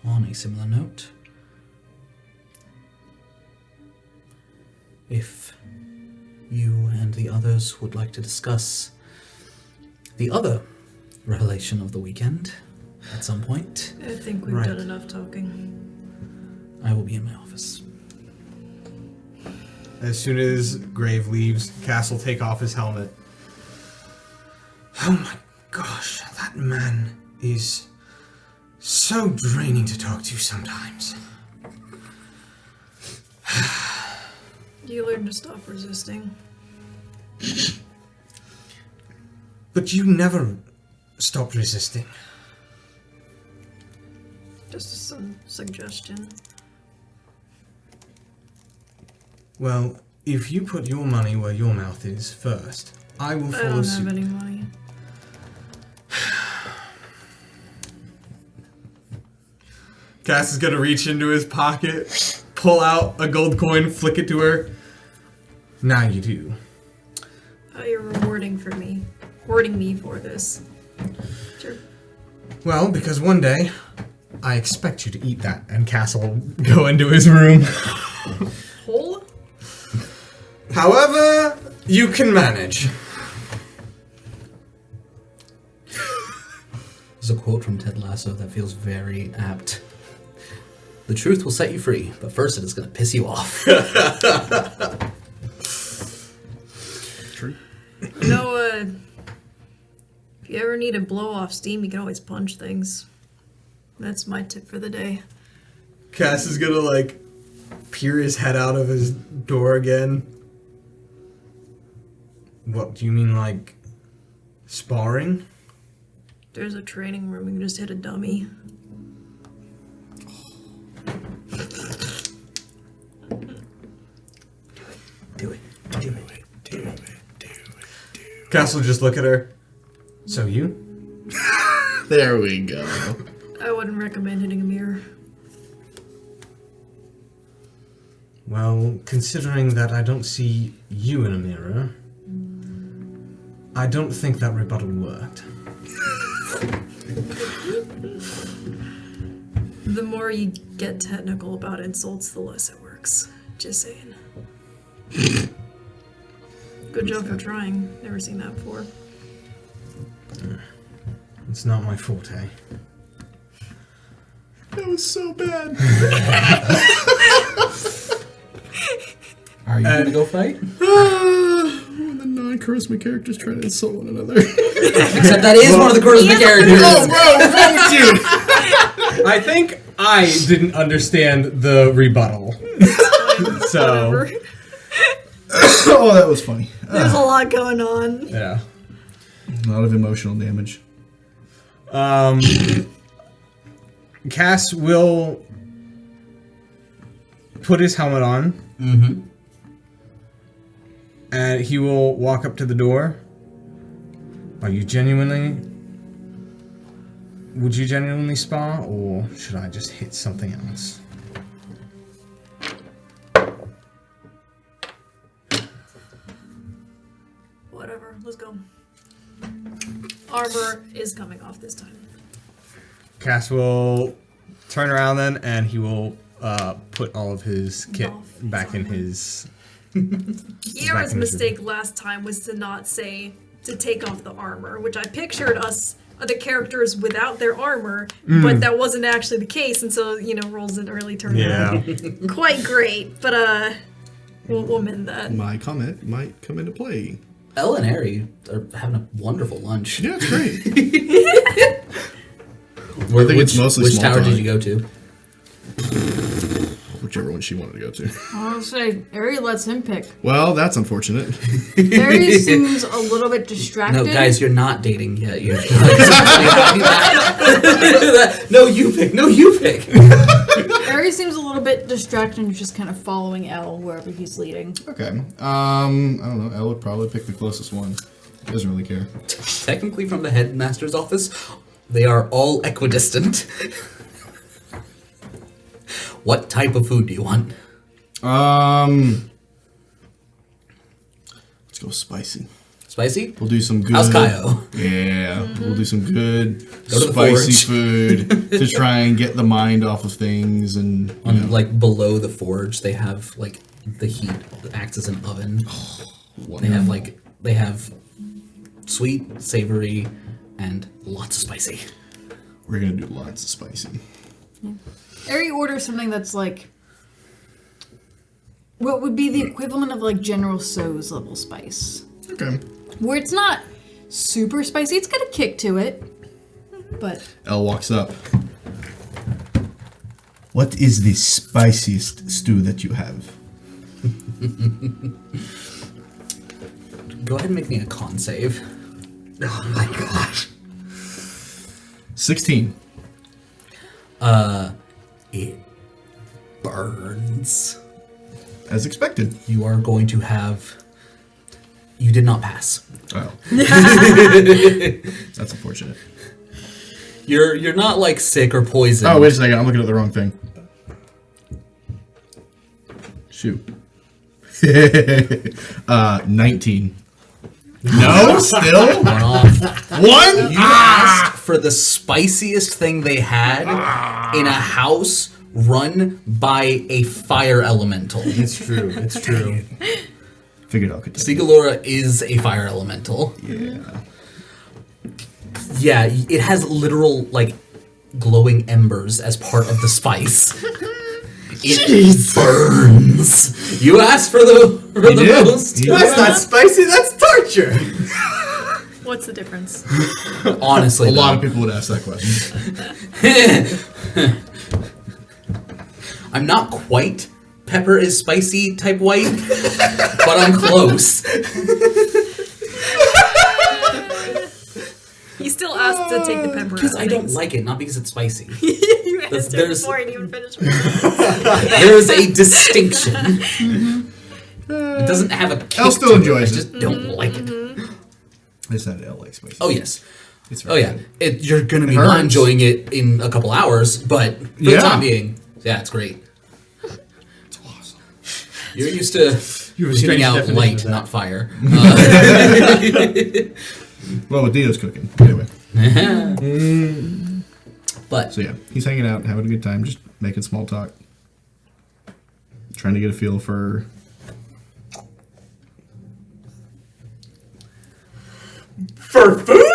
On a similar note, if you and the others would like to discuss the other revelation of the weekend at some point, I think we've done enough talking. I will be in my office. As soon as Grave leaves, Cass will take off his helmet. Oh my gosh, that man is so draining to talk to sometimes. You learn to stop resisting. But you never stopped resisting. Just some suggestion. Well, if you put your money where your mouth is first, I will I follow don't suit. have any money. Cass is gonna reach into his pocket, pull out a gold coin, flick it to her. Now you do. Oh, you're rewarding me for this. Sure. Well, because one day, I expect you to eat that, and Cass will go into his room. Whole? However, you can manage. There's a quote from Ted Lasso that feels very apt. The truth will set you free, but first it is going to piss you off. True. You know, if you ever need to blow off steam, you can always punch things. That's my tip for the day. Cass is gonna, peer his head out of his door again. What, do you mean, sparring? There's a training room, you can just hit a dummy. Do it. Cass will just look at her. So you? There we go. I wouldn't recommend hitting a mirror. Well, considering that I don't see you in a mirror, I don't think that rebuttal worked. The more you get technical about insults, the less it works. Just saying. Good job for trying. Never seen that before. It's not my forte. That was so bad. Are you going to go fight? When the non-charisma characters try to insult one another. Except that is one of the charisma characters. Oh, bro, what's wrong with you? I think I didn't understand the rebuttal. So, Whatever. Oh, that was funny. There's a lot going on. yeah. A lot of emotional damage. Cass will put his helmet on. Mm-hmm. And he will walk up to the door. Would you genuinely spar, or should I just hit something else? Whatever, let's go. Armor is coming off this time. Cass will turn around then, and he will put all of his kit Off his back in armor. his... Kiera's mistake last time was to not say to take off the armor, which I pictured us, the characters without their armor, but that wasn't actually the case, and so, rolls an early turn. Yeah. Quite great, but we'll mend that. My comment might come into play. Elle and Harry are having a wonderful lunch. Yeah, it's great. I think it's mostly Which small tower talk. did you go to? Whichever one she wanted to go to. I'll say Ari lets him pick. Well, that's unfortunate. Ari seems a little bit distracted. No, guys, you're not dating yet. You're no, you pick. No, you pick. Ari seems a little bit distracted and just kind of following Elle wherever he's leading. Okay. I don't know. Elle would probably pick the closest one. He doesn't really care. Technically, from the headmaster's office, they are all equidistant. What type of food do you want? Let's go spicy. Spicy? We'll do some good. How's Kaio? Yeah, we'll do some good Go to the spicy forge. food to try and get the mind off of things and you know. Like below the forge, they have like the heat that acts as an oven. They have sweet, savory, and lots of spicy. We're gonna do lots of spicy. Ari orders something that's like what would be the equivalent of like General Tso's level spice. Okay. Where it's not super spicy, it's got a kick to it. But Elle walks up. What is the spiciest stew that you have? Go ahead and make me a con save. Oh my gosh. 16. It burns. As expected. You are going to have. You did not pass. Oh. That's unfortunate. You're not like sick or poisoned. Oh, wait a second. I'm looking at the wrong thing. Shoot. 19. No, still? One off. One? You asked for the spiciest thing they had in a house run by a fire elemental. It's true. It's true. Figured out. Sigalora is a fire elemental. Yeah. Yeah, it has literal, like, glowing embers as part of the spice. It burns. You asked for the did. most. He That's not spicy, that's torture! What's the difference? Honestly, A lot though. of people would ask that question. I'm not quite pepper is spicy type white, but I'm close. He still asked to take the pepper Because out I of don't things. like it, not because it's spicy. You asked There's- it before I didn't even finish. There is a distinction. It doesn't have a kick Elle still to it, enjoys I just don't like it. I said Elle likes spicy. Oh, yes. It's Oh, yeah. You're going to be hurts. not enjoying it in a couple hours, but for the Yeah. time being, yeah, it's great. It's awesome. You're used to You have a shooting strange out definition light, of that. not fire. Well, with Dio's cooking. Anyway. But So yeah, he's hanging out, having a good time, just making small talk. Trying to get a feel for... For food?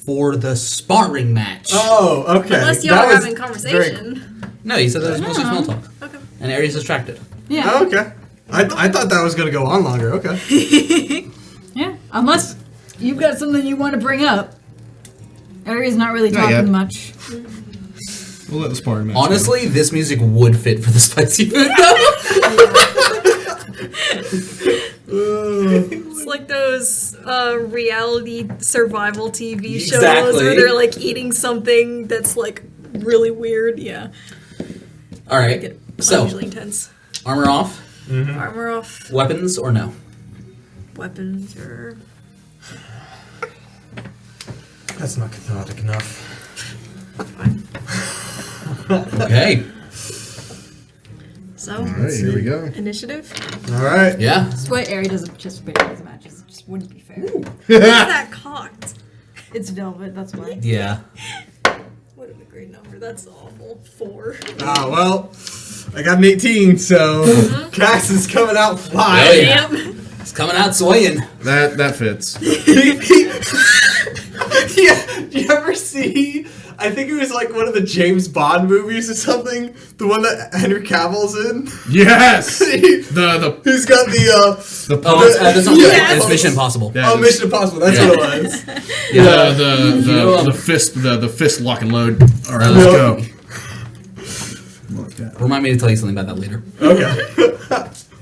for the sparring match. Oh, okay. Unless y'all That are was having very- conversation. No, you said that was mostly small talk. Okay. And Aries distracted. yeah. Oh, okay. I thought that was gonna go on longer. Okay. Yeah. Unless you've got something you want to bring up. Ari's not really Not yet. talking much. We'll let the sparring match Honestly, this music would fit for the spicy food though. It's like those reality survival TV shows Exactly. where they're like eating something that's like really weird. Yeah. All right. Get So, unusually intense. armor off, Armor off, weapons or no? weapons, or That's not cathartic enough. Okay. so. All right, here we go. Initiative. All right. Yeah. That's why Ari doesn't participate in these matches. It just wouldn't be fair. What's that cocked? It's velvet, that's why. Yeah. What a great number. That's awful. 4. Ah, well, I got an 18, so Cass is coming out Oh, flying. yeah. Yep. It's coming out swaying. That fits. Yeah, do you ever see? I think it was like one of the James Bond movies or something. The one that Henry Cavill's in. Yes! He's the got the Oh, that's not Yes. It's Mission Impossible. Yeah, oh, Mission Impossible. That's Yeah. what it was. the fist lock and load. All right, let's go. Yeah. Remind me to tell you something about that later. Okay.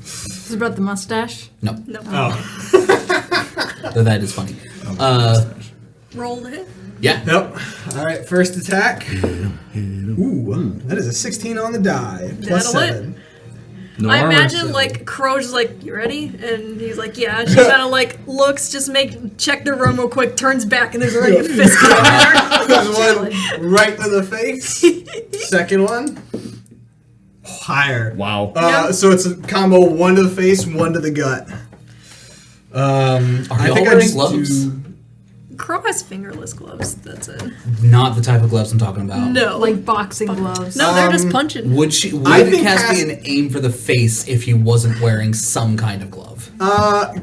This is about the mustache. No, No. Oh. though that is funny. Roll the hit. Yeah. Yep. All right. First attack. Ooh, that is a 16 on the die. Plus That'll hit. 7. No I armor, imagine so- like Crow's just like, "You ready?" And he's like, "Yeah." She kind of like looks, check the room real quick, turns back, and there's already a fist coming at her. There's one right to the face. Second one. Higher. Wow. So it's a combo: 1 to the face, 1 to the gut. Are I y'all think I wearing just gloves? do. Crow has fingerless gloves. That's it. Not the type of gloves I'm talking about. No, Like boxing gloves. no, they're just punching. Would I it think Cass be Cass- an aim for the face if he wasn't wearing some kind of glove?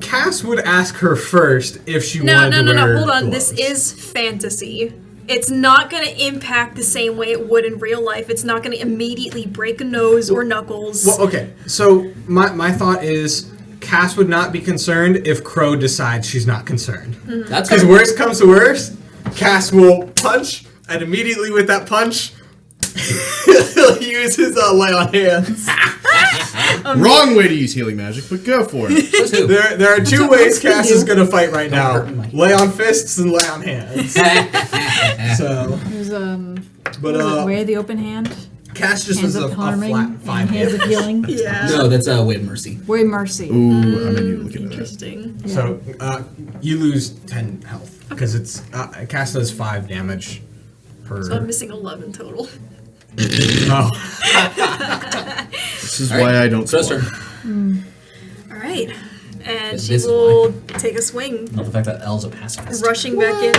Cass would ask her first if she No, wanted no, to no, wear no. Hold on. gloves. This is fantasy. It's not going to impact the same way it would in real life. It's not going to immediately break a nose or knuckles. Well, okay. So my thought is, Cass would not be concerned if Crow decides she's not concerned. That's Because fair. worst comes to worst, Cass will punch, and immediately with that punch, he'll use his lay on hands. Wrong way to use healing magic, but go for it. Says who? There are two ways Cass is going to fight right now: hurt my- lay on fists and lay on hands. So, There's but what is it, way of the open hand, Cass just hands was a of harming, flat and 5 hands of healing. Yeah. No, that's a way of mercy. Way mercy. Ooh, I'm gonna need to look at that. Interesting. So you lose 10 health because it's Cass does 5 damage per. So I'm missing 11 total. Oh, This is All right, why I don't Crow's squat. turn. All right. And This she is will take a swing, Love the fact that L's a pacifist. rushing back in.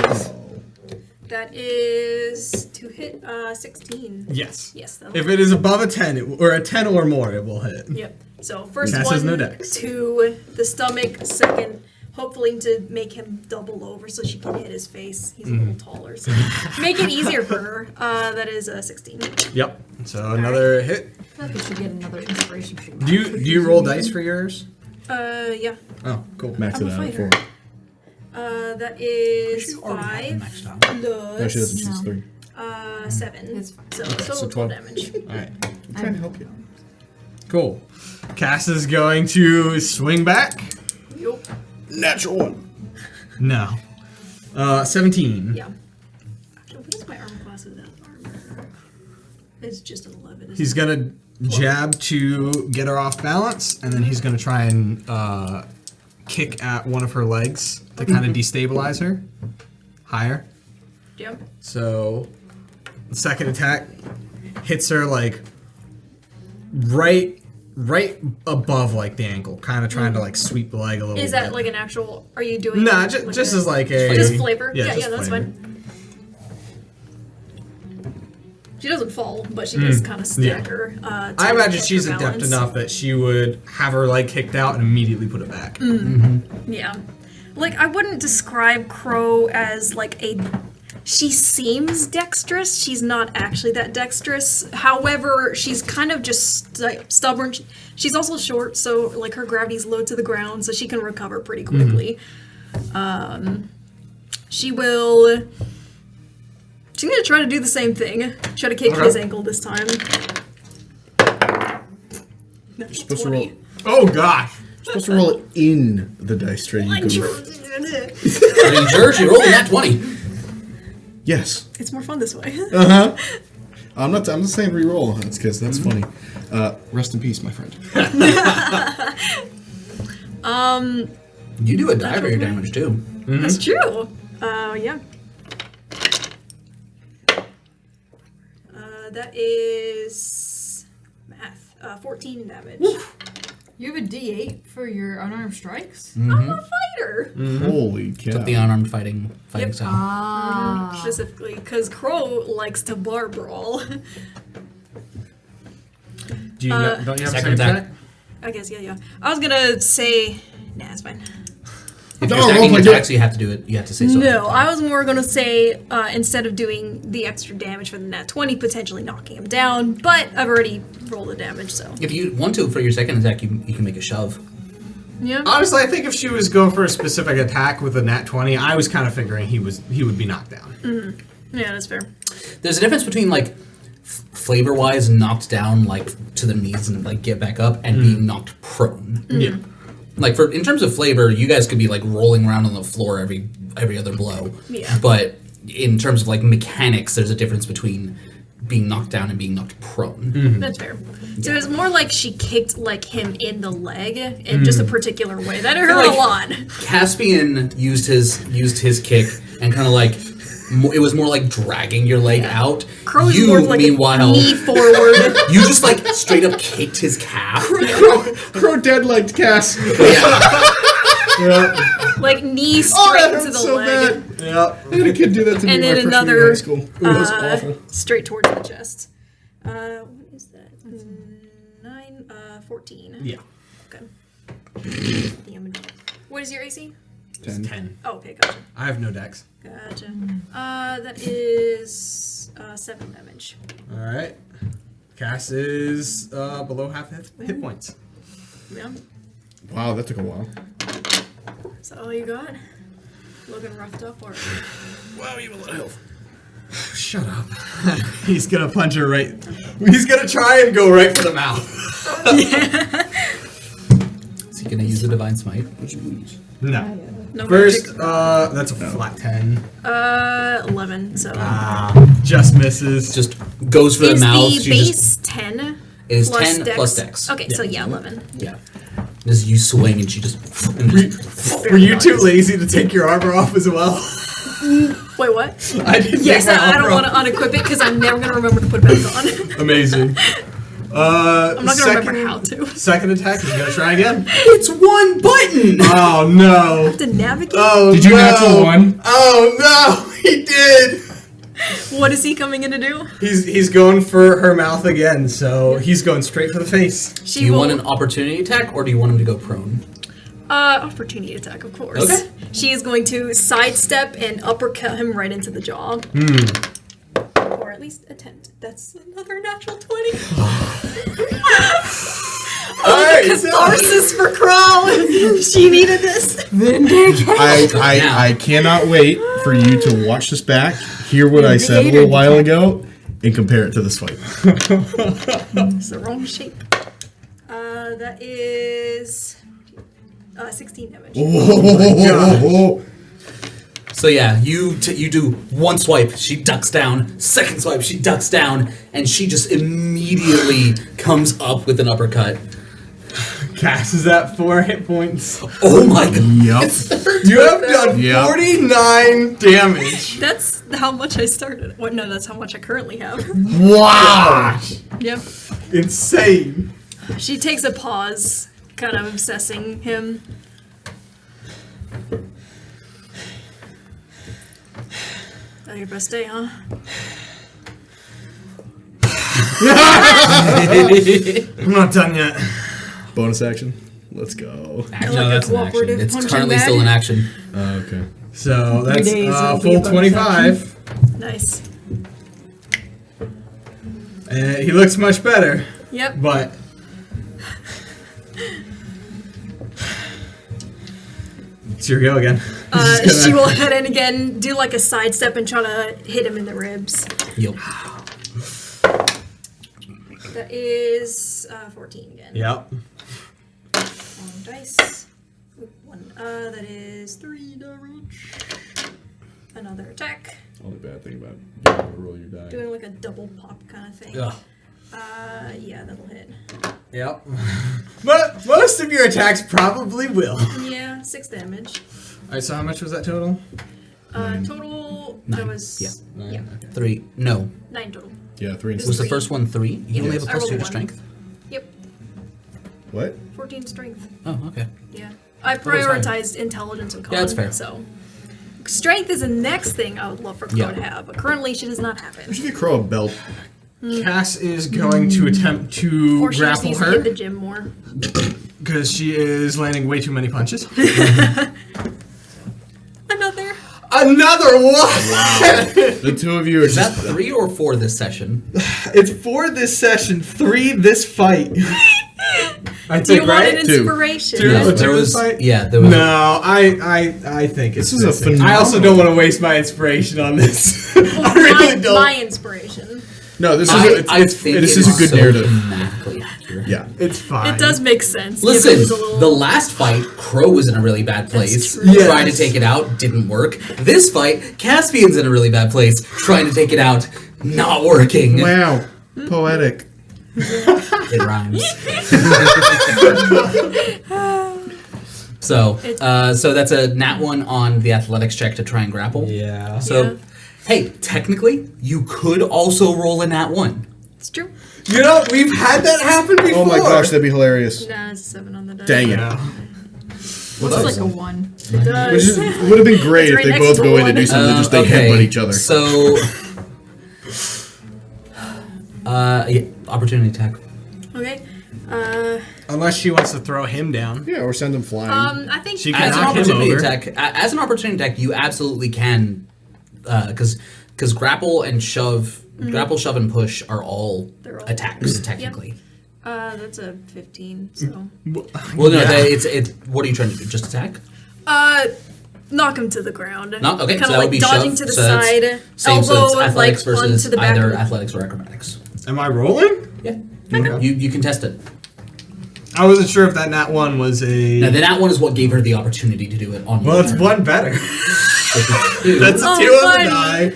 That is to hit 16. yes. Yes, that'll If it is above a 10 or a 10 or more, it will hit. Yep. So first Cass one has no dex. to the stomach, second, hopefully to make him double over so she can hit his face. He's a little taller, so make it easier for her. That is 16. Yep. So another hit. I feel like we should get another inspiration sheet. Do you roll dice for yours? Yeah. Oh, cool. Max I'm it a out at fighter. 4. That is You already have them 5 maxed out. plus No, she doesn't. She's No. 3. 7. It's- So so total 12. damage. All right. I'm trying to help you. Cool. Cass is going to swing back. Yup. Natural 1. No. 17. Yeah. Actually, what is my armor class without armor? It's just an 11. Isn't He's it? gonna jab to get her off balance, and then he's gonna try and kick at one of her legs to kind of destabilize her. Higher. Yep. So, the second attack hits her like right above like the ankle, kind of trying to like sweep the leg a little. Is bit. that like an actual? Are you doing? Nah, like just a- as like a just flavor. Yeah, just that's flavor. fine. She doesn't fall, but she does kind of stagger. To I imagine catch she's her adept balance. enough that she would have her leg kicked out and immediately put it back. Yeah, like I wouldn't describe Crow as like a. She seems dexterous. She's not actually that dexterous. However, she's kind of just like stubborn. She's also short, so like her gravity's low to the ground, so she can recover pretty quickly. She will. She's gonna try to do the same thing. Try to kick Okay. his ankle this time. You're supposed to roll. Oh gosh! You're supposed to roll it in the dice tray. You can. Ranger, she rolled a nat 20. Yes. It's more fun this way. I'm not saying re-roll. That's because that's funny. Rest in peace, my friend. You do a die for your damage too. That's true. Yeah. That is math. 14 damage. You have a D8 for your unarmed strikes? I'm a fighter. Holy cow. Took the unarmed fighting Yep. style. Ah. Specifically, because Crow likes to bar brawl. Do you don't you have a Second second attack. attack? I guess, yeah. I was gonna say, nah, it's fine. If No, you're roll stacking my attacks, you have to do it. You have to say so. No, I was more gonna say, instead of doing the extra damage for the nat 20, potentially knocking him down, but I've already rolled the damage, so. If you want to, for your second attack, you can make a shove. Yeah. Honestly, I think if she was going for a specific attack with a nat 20, I was kind of figuring he would be knocked down. Yeah, that's fair. There's a difference between like flavor-wise, knocked down like to the knees and like get back up, and being knocked prone. Yeah. Like in terms of flavor, you guys could be like rolling around on the floor every other blow. Yeah. But in terms of like mechanics, there's a difference between being knocked down and being knocked prone. That's fair. So it's more like she kicked like him in the leg in just a particular way. That hurt like- a lot. Caspian used his kick and kind of like it was more like dragging your leg out. Crow is You, more of like meanwhile, a knee forward. you just like straight up kicked his calf. Crow dead-legged Cass. Yeah. Like knee Oh, straight that to hurts the so leg. bad. Yep. I had a kid do that to me And my then freshman year in another high school. It was awful. Straight towards the chest. What is that? 14. Yeah. Okay. Damage. What is your AC? 10. Oh, okay, gotcha. I have no dex. Gotcha. That is 7 damage. All right. Cass is below half hit points. Yeah. Wow, that took a while. Is that all you got? Looking roughed up or? Wow, you have a lot of health. Shut up. He's gonna punch her right. He's gonna try and go right for the mouth. Is he gonna use the divine smite? What'd you lose? No. No. First, that's a flat 10. 11. So. Just misses. Just goes for Is the mouth. the She base just 10? it is plus 10 dex? plus dex. Okay, so yeah, 11. Yeah. As you swing and she just. Were you too lazy to take your armor off as well? Wait, what? I didn't. Yes, take my I don't armor want to unequip it because I'm never going to remember to put it back on. off. Amazing. I'm not going to remember how to. Second attack. He's gonna try again. It's one button. Oh no. To navigate? Oh Did you no. natural one? Oh no, he did. What is he coming in to do? He's going for her mouth again, so he's going straight for the face. She Do you will, want an opportunity attack or do you want him to go prone? opportunity attack, of course. Okay. She is going to sidestep and uppercut him right into the jaw. Or at least attempt. That's another natural 20. Catharsis for Crow. She needed this. I cannot wait for you to watch this back, hear what I said a little while ago, and compare it to this fight. It's the wrong shape. That is 16 damage. Oh, So yeah, you do one swipe, she ducks down. Second swipe, she ducks down, and she just immediately comes up with an uppercut. Cass is at 4 hit points. Oh my god! Yep. You have done Yep. 49 damage. That's how much I started. What? No, that's how much I currently have. Wow. Yep. Insane. She takes a pause, kind of obsessing him. Not your best day, huh? I'm not done yet. Bonus action. Let's go. Action. Like a That's an cooperative action. It's punching currently bag. still in action. Okay. So that's days it'll be a full bonus 25. Nice. He looks much better, Yep. but it's your go again. She will head in again, do like a sidestep, and try to hit him in the ribs. Yo. That is 14 again. Yep. One dice. Oop, one. That is 3 damage. Another attack. Only bad thing about being able to roll your die. Doing like a double pop kind of thing. Ugh. Yeah, that'll hit. Yep. But most of your attacks probably will. Yeah, 6 damage. Alright, so how much was that total? Total. That 9. was. Yeah. Yeah. 3. No. 9 total. Yeah, 3 and Was Was 6. the first one 3? You Yeah. only have a I plus rolled 2 to one. strength? Yep. What? 14 strength. Oh, okay. Yeah. I Thought it was higher. prioritized intelligence and con. Yeah, that's fair. So. Strength is the next thing I would love for Crow Yeah. to have, but currently she does not have We it. should get Crow a belt. Cass is going to attempt to Or she just grapple needs to hit the her gym more. because she is landing way too many punches. I'm not there. Another one! The two of you are Is that just... 3 or 4 this session? It's 4 this session, 3 this fight. I Do you think, want right? an Two. inspiration? Two. Yeah, Oh, there two was. fight? Yeah, there was. No, I think it's This is a missing. I also phenomenal- don't want to waste my inspiration on this. Well, I really my don't. inspiration. No, this I is think this it is a good so narrative. thematically accurate. Yeah. It's fine. It does make sense. Listen, If it was a little- the last fight, Crow was in a really bad place. true. Yes. Trying to take it out, didn't work. This fight, Caspian's in a really bad place. Trying to take it out, not working. Wow. Poetic. It rhymes. So that's a nat 1 on the athletics check to try and grapple. Yeah. So, hey, technically, you could also roll a nat 1. It's true. You know, we've had that happen before. Oh my gosh, that'd be hilarious. Nah, it's a 7 on the die. Dang it. Yeah. Looks like a 1. It does. Which would have been great It's if they right both next go to in and do one. something, just they headbutt each other. So, yeah, opportunity attack. Okay. Unless she wants to throw him down. Yeah, or send them flying. I think She can As an knock him opportunity over. attack, as an opportunity attack, you absolutely can, because grapple and shove, grapple, shove, and push are all They're all- attacks technically. that's a 15. So Well, no, Yeah. it's. What are you trying to do? Just attack? knock him to the ground. No, okay. Kind So of that would like be dodging shove. to the So that's side, same, so elbow it's like athletics versus onto the back. either of athletics or acrobatics. Am I rolling? Yeah, Okay. you can test it. I wasn't sure if that nat 1 was a. Now, the nat 1 is what gave her the opportunity to do it on. Well, your it's turn. one better. Two. That's a Oh, 2 on the funny. die.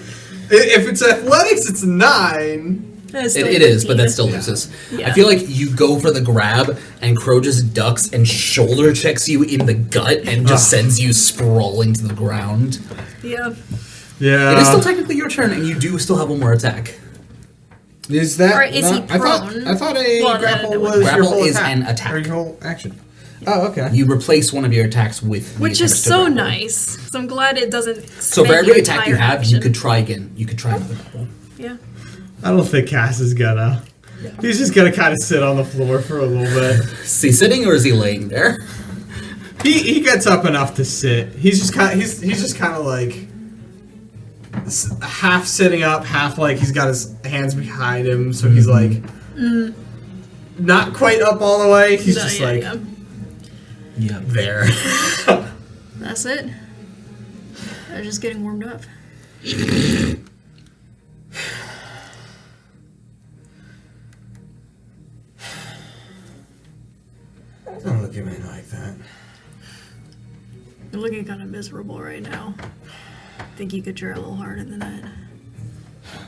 If it's athletics, it's a 9. It's It still is, but 15. that still loses. Yeah. I feel like you go for the grab, and Crow just ducks and shoulder checks you in the gut and just sends you sprawling to the ground. Yeah. Yeah. It is still technically your turn, and you do still have one more attack. Is that? Or is he not- I thought prone? a Well, grapple no, was your Grapple whole is attack. an attack. Or your whole action. Oh, okay. You replace one of your attacks with the Which attack is to so grapple. nice. So I'm glad it doesn't. So for spend every your attack you entire have, action. you could try again. You could try another grapple. Yeah. I don't think Cass is gonna. He's just gonna kind of sit on the floor for a little bit. Is he sitting or is he laying there? He gets up enough to sit. He's just kind of like half sitting up, half like he's got his hands behind him, so he's like not quite up all the way. He's No, just yeah, like yeah. Yeah. there. That's it. They're just getting warmed up. Don't look at me like that. You're looking kind of miserable right now. Think you could try a little harder than that.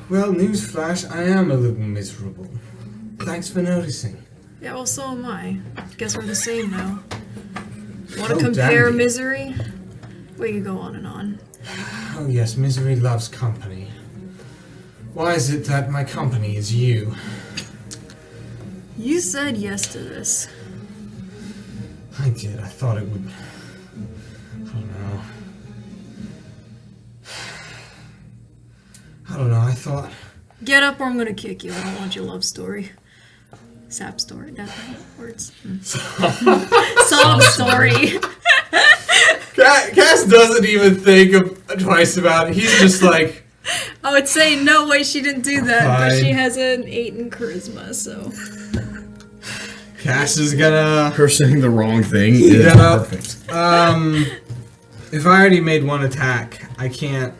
Well, newsflash, I am a little miserable. Thanks for noticing. Yeah, well, so am I. Guess we're the same now. Want to Oh, compare dandy. misery? We could go on and on. Oh yes, misery loves company. Why is it that my company is you? You said yes to this. I did. I thought it would. I don't know. I thought. Get up or I'm gonna kick you. I don't want your love story. Sap story. That's words. Sob story. Cass doesn't even think twice about it. He's just like, I would say no way she didn't do that, but Fine. she has an 8 in charisma, so. Cass is gonna. Her saying the wrong thing is Yeah. perfect. If I already made one attack, I can't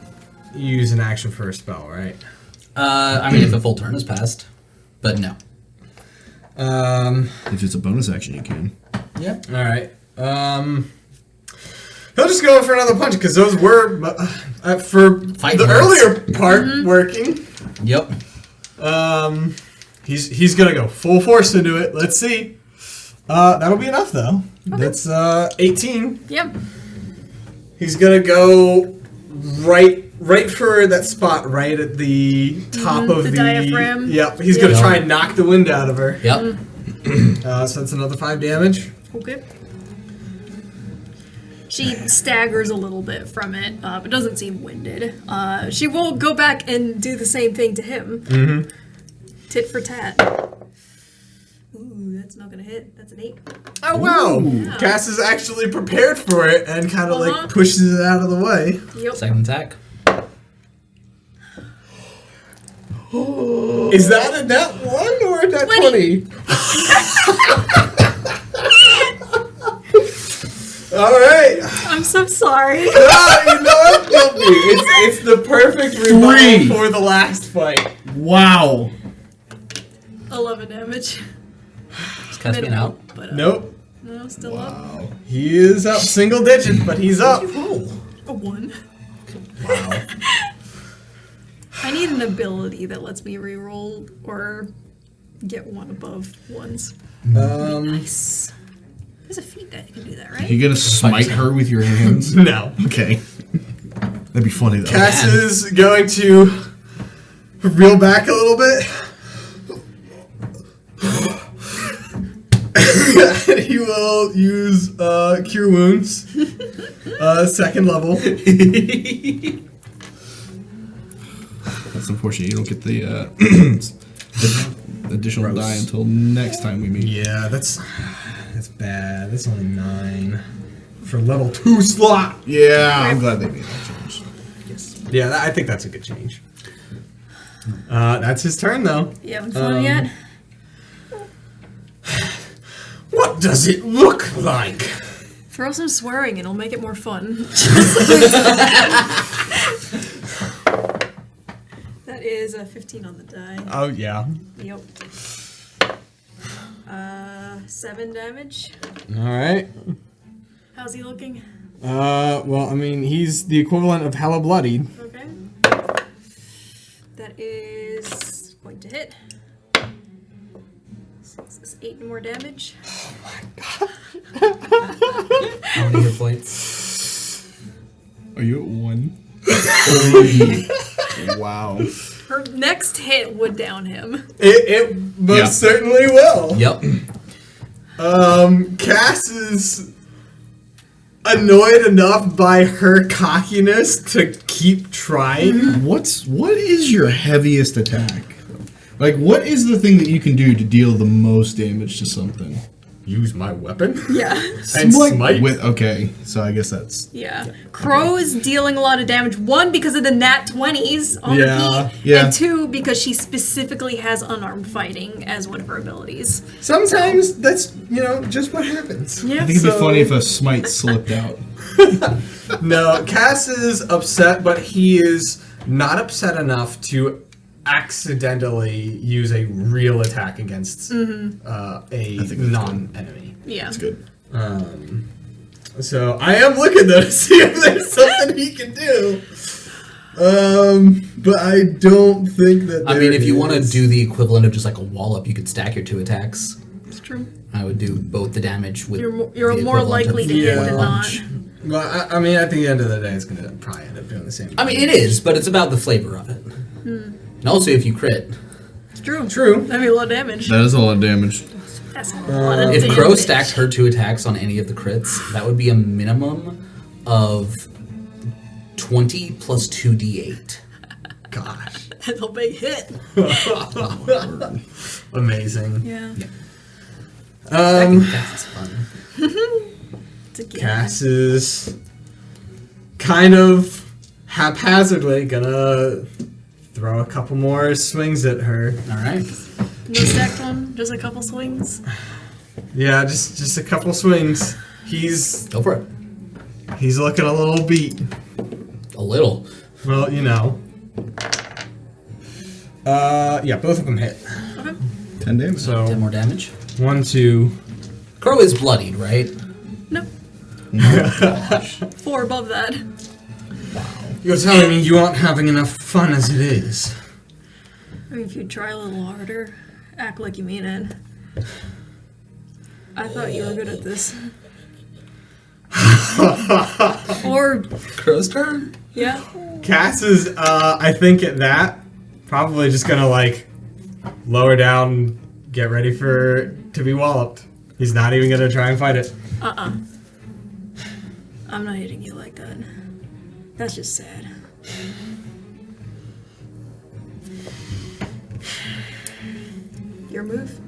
use an action for a spell, right? I mean, if a full turn has passed, but no. If it's a bonus action, you can. Yeah. All right. He'll just go for another punch because those were for Fight the works. earlier part working. Yep. He's gonna go full force into it. Let's see. That'll be enough though. That's 18. Yep. He's gonna go right for that spot right at the top of the the diaphragm. Yep. He's gonna Yep. try and knock the wind out of her. Yep. So that's another 5 damage. Okay. She staggers a little bit from it, but doesn't seem winded. She will go back and do the same thing to him. Mm-hmm. Tit for tat. Ooh, that's not gonna hit. That's an 8. Oh wow! Yeah. Cass is actually prepared for it and kind of Uh-huh. like pushes it out of the way. Yep. Second attack. Is that a net 1 or a net 20? All right. I'm so sorry. No, you know what? Don't be. It's the perfect Three. rebuttal for the last fight. Wow. 11 damage. Is Caspian out? But, Nope. No, still up. Wow. He is up single digits, but he's up. A 1. Wow. I need an ability that lets me reroll or get one above ones. Nice. There's a feat that can do that, right? You gonna smite her with your hands? No. Okay. That'd be funny though. Cass is going to reel back a little bit. He will use Cure Wounds, second level. That's unfortunate. You don't get the additional die until next time we meet. Yeah, that's bad. That's only 9 for level 2 slot. Yeah, I'm glad they made that change. Yes. Yeah, I think that's a good change. That's his turn, though. You having fun yet? What does it look like? Throw some swearing and it'll make it more fun. That is a 15 on the die. Oh, yeah. Yep. 7 damage. All right. How's he looking? Well, I mean, he's the equivalent of hella bloodied. Okay. That is going to hit. 8 more damage. How many hit points? Are you at 1? Wow. Her next hit would down him. It most Yeah. certainly will. Yep. Cass is annoyed enough by her cockiness to keep trying. What is your heaviest attack? Like, what is the thing that you can do to deal the most damage to something? Use my weapon? Yeah. And smite? Okay, so I guess that's... Yeah. Crow is dealing a lot of damage. 1, because of the nat 20s on Yeah, repeat. yeah. And 2, because she specifically has unarmed fighting as one of her abilities. Sometimes that's, just what happens. Yeah. I think it'd be funny if a smite slipped out. No, Cass is upset, but he is not upset enough to accidentally use a real attack against a that's non-enemy. Yeah. That's good. So I am looking though to see if there's something he can do. But I don't think that. I mean, if you want to is. do the equivalent of just like a wallop, you could stack your 2 attacks. It's true. I would do both the damage with. You're the more equivalent likely of to hit one than punch. not. Well, I mean, at the end of the day, it's gonna probably end up doing the same. I mean, it is, but it's about the flavor of it. And also, if you crit, It's true. True. That'd be a lot of damage. That is a lot of damage. That's a lot of if damage. Crow stacked her 2 attacks on any of the crits, that would be a minimum of 20 plus 2d8. Gosh, That's a big hit. amazing. Yeah. Stacking attacks is fun. It's a gift. Cass is kind of haphazardly gonna throw a couple more swings at her. All right. No stacked one, just a couple swings. Yeah, just a couple swings. He's Go for it. looking a little beat. A little. Well, yeah, both of them hit. 10 damage. 10 So more damage. 1, 2. Crow is bloodied, right? Nope. 4 above that. You're telling me you aren't having enough fun as it is. I mean, if you try a little harder, act like you mean it. I thought you were good at this. Or, Crow's turn? yeah. Cass is, I think at that, probably just gonna lower down, get ready to be walloped. He's not even gonna try and fight it. I'm not hitting you like that. That's just sad. Your move?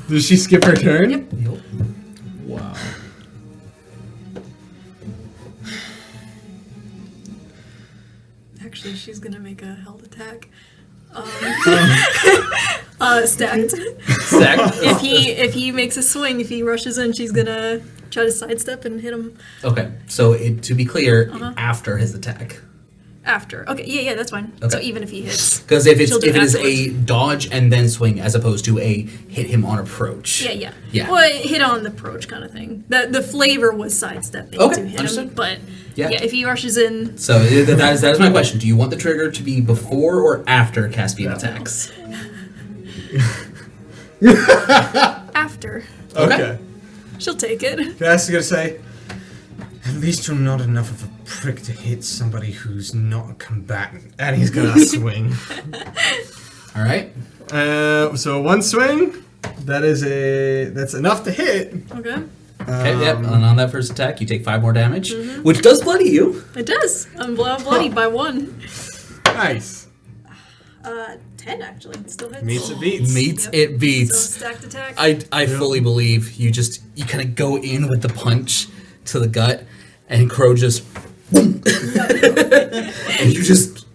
Does she skip her turn? Yep. Nope. Wow. Actually, she's gonna make a held attack. Stacked. Stack. If he makes a swing, if he rushes in, she's gonna try to sidestep and hit him. Okay, so to be clear, after his attack. After. Okay, yeah, that's fine. Okay. So even if he hits. Because if she'll do it is afterwards. a dodge and then swing as opposed to a hit him on approach. Yeah. Yeah. Well, it hit on the approach kind of thing. The flavor was sidestepping Okay, to hit understood. him, but Yeah. if he rushes in, So that is my question. Do you want the trigger to be before or after Caspian attacks? after, Okay. she'll take it. Cass is gonna say, at least you're not enough of a prick to hit somebody who's not a combatant. And he's gonna swing. All right. So one swing, that's enough to hit. Okay. Okay. Yep. And on that first attack, you take 5 more damage, which does bloody you. It does. I'm bloodied by 1. Nice. 10 actually. It still hits. Meets it beats. Meets Yep. it So beats. stacked attack. I fully believe you kind of go in with the punch to the gut, and Crow just boom, and you just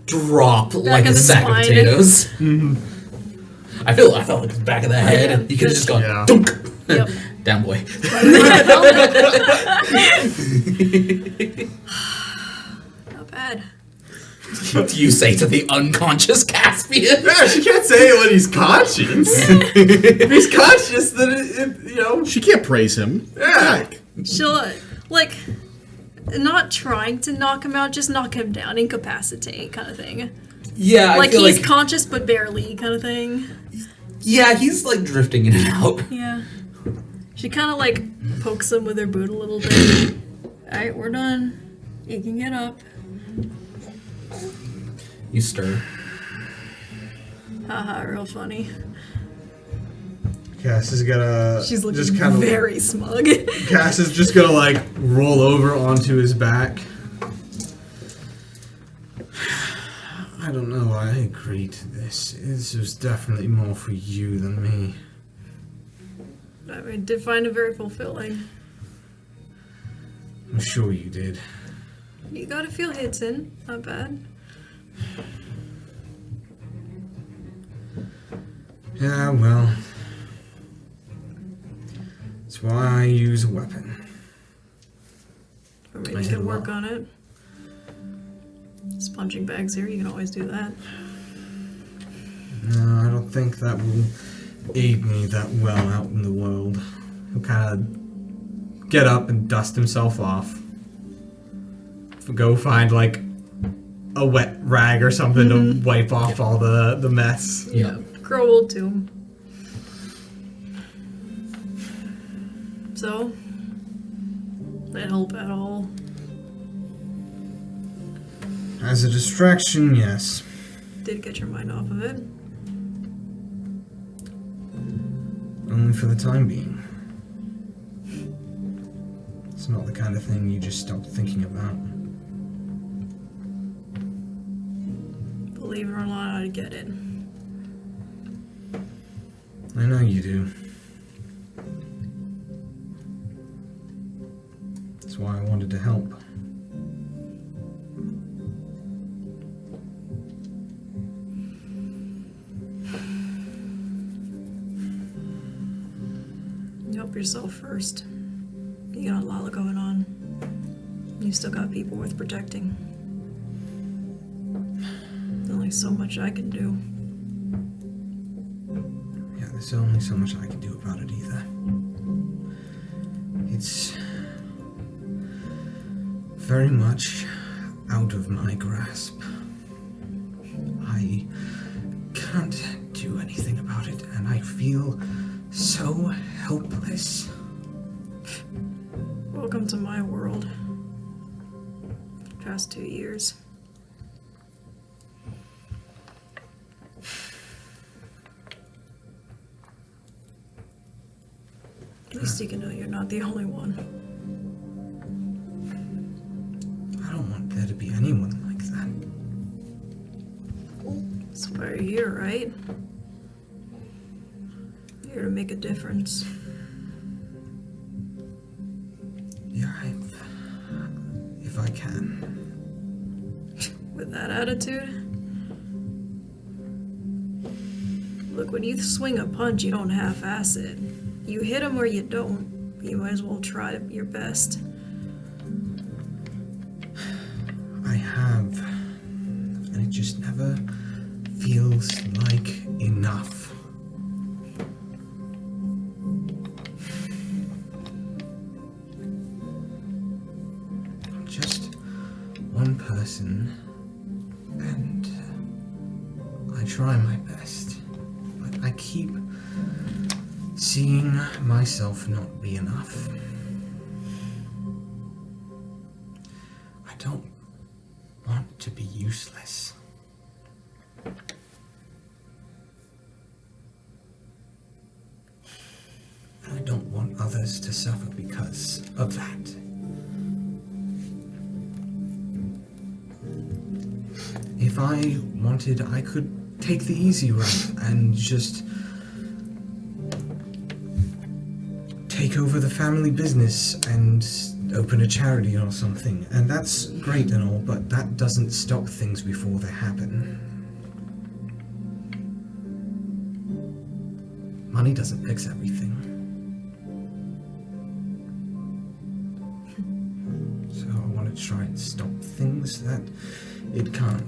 drop like a of the sack of spine. potatoes. I felt like the back of the head. Yeah. You could have just gone Yeah. dunk. Yep. Down, boy. Not bad. What do you say to the unconscious Caspian? Yeah, she can't say it when he's conscious. If he's conscious, then She can't praise him. Yeah. She'll, not trying to knock him out, just knock him down, incapacitate kind of thing. Yeah, I Like feel he's like conscious but barely kind of thing. yeah, he's like drifting in and out. Yeah. She kind of like pokes him with her boot a little bit. Alright, we're done. You can get up. You stir. Haha, real funny. Cass is gonna She's looking just kind of very smug. Cass is just gonna like roll over onto his back. I don't know. I agreed to this. This was definitely more for you than me. I mean, did find it very fulfilling. I'm sure you did. You got a few hits in, not bad. Yeah, well, that's why I use a weapon. Or maybe I you hit could a work lot. on it. Sponging bags here, you can always do that. No, I don't think that will aid me that well out in the world. He'll kind of get up and dust himself off. Go find like a wet rag or something to wipe off all the mess. Yeah. Crow will too. So, that help at all? As a distraction, yes. Did get your mind off of it. Only for the time being. It's not the kind of thing you just stop thinking about. Believe it or not, I get it. I know you do. That's why I wanted to help. You help yourself first. You got a lot going on. You still got people worth protecting. There's only so much I can do. Yeah, there's only so much I can do about it either. It's very much out of my grasp. I can't do anything about it, and I feel so helpless. Welcome to my world. Past 2 years. At least you can know you're not the only one. I don't want there to be anyone like that. That's why you're here, right? You're here to make a difference. Yeah, if I can. With that attitude? Look, when you swing a punch, you don't half-ass it. You hit him or you don't. You might as well try your best. I have just never feels like enough. I'm just one person, and I try my best, but I keep seeing myself not be enough. I don't want to be useless. I don't want others to suffer because of that. If I wanted, I could take the easy route and just take over the family business and open a charity or something. And that's great and all, but that doesn't stop things before they happen. Money doesn't fix everything. So I want to try and stop things that it can't.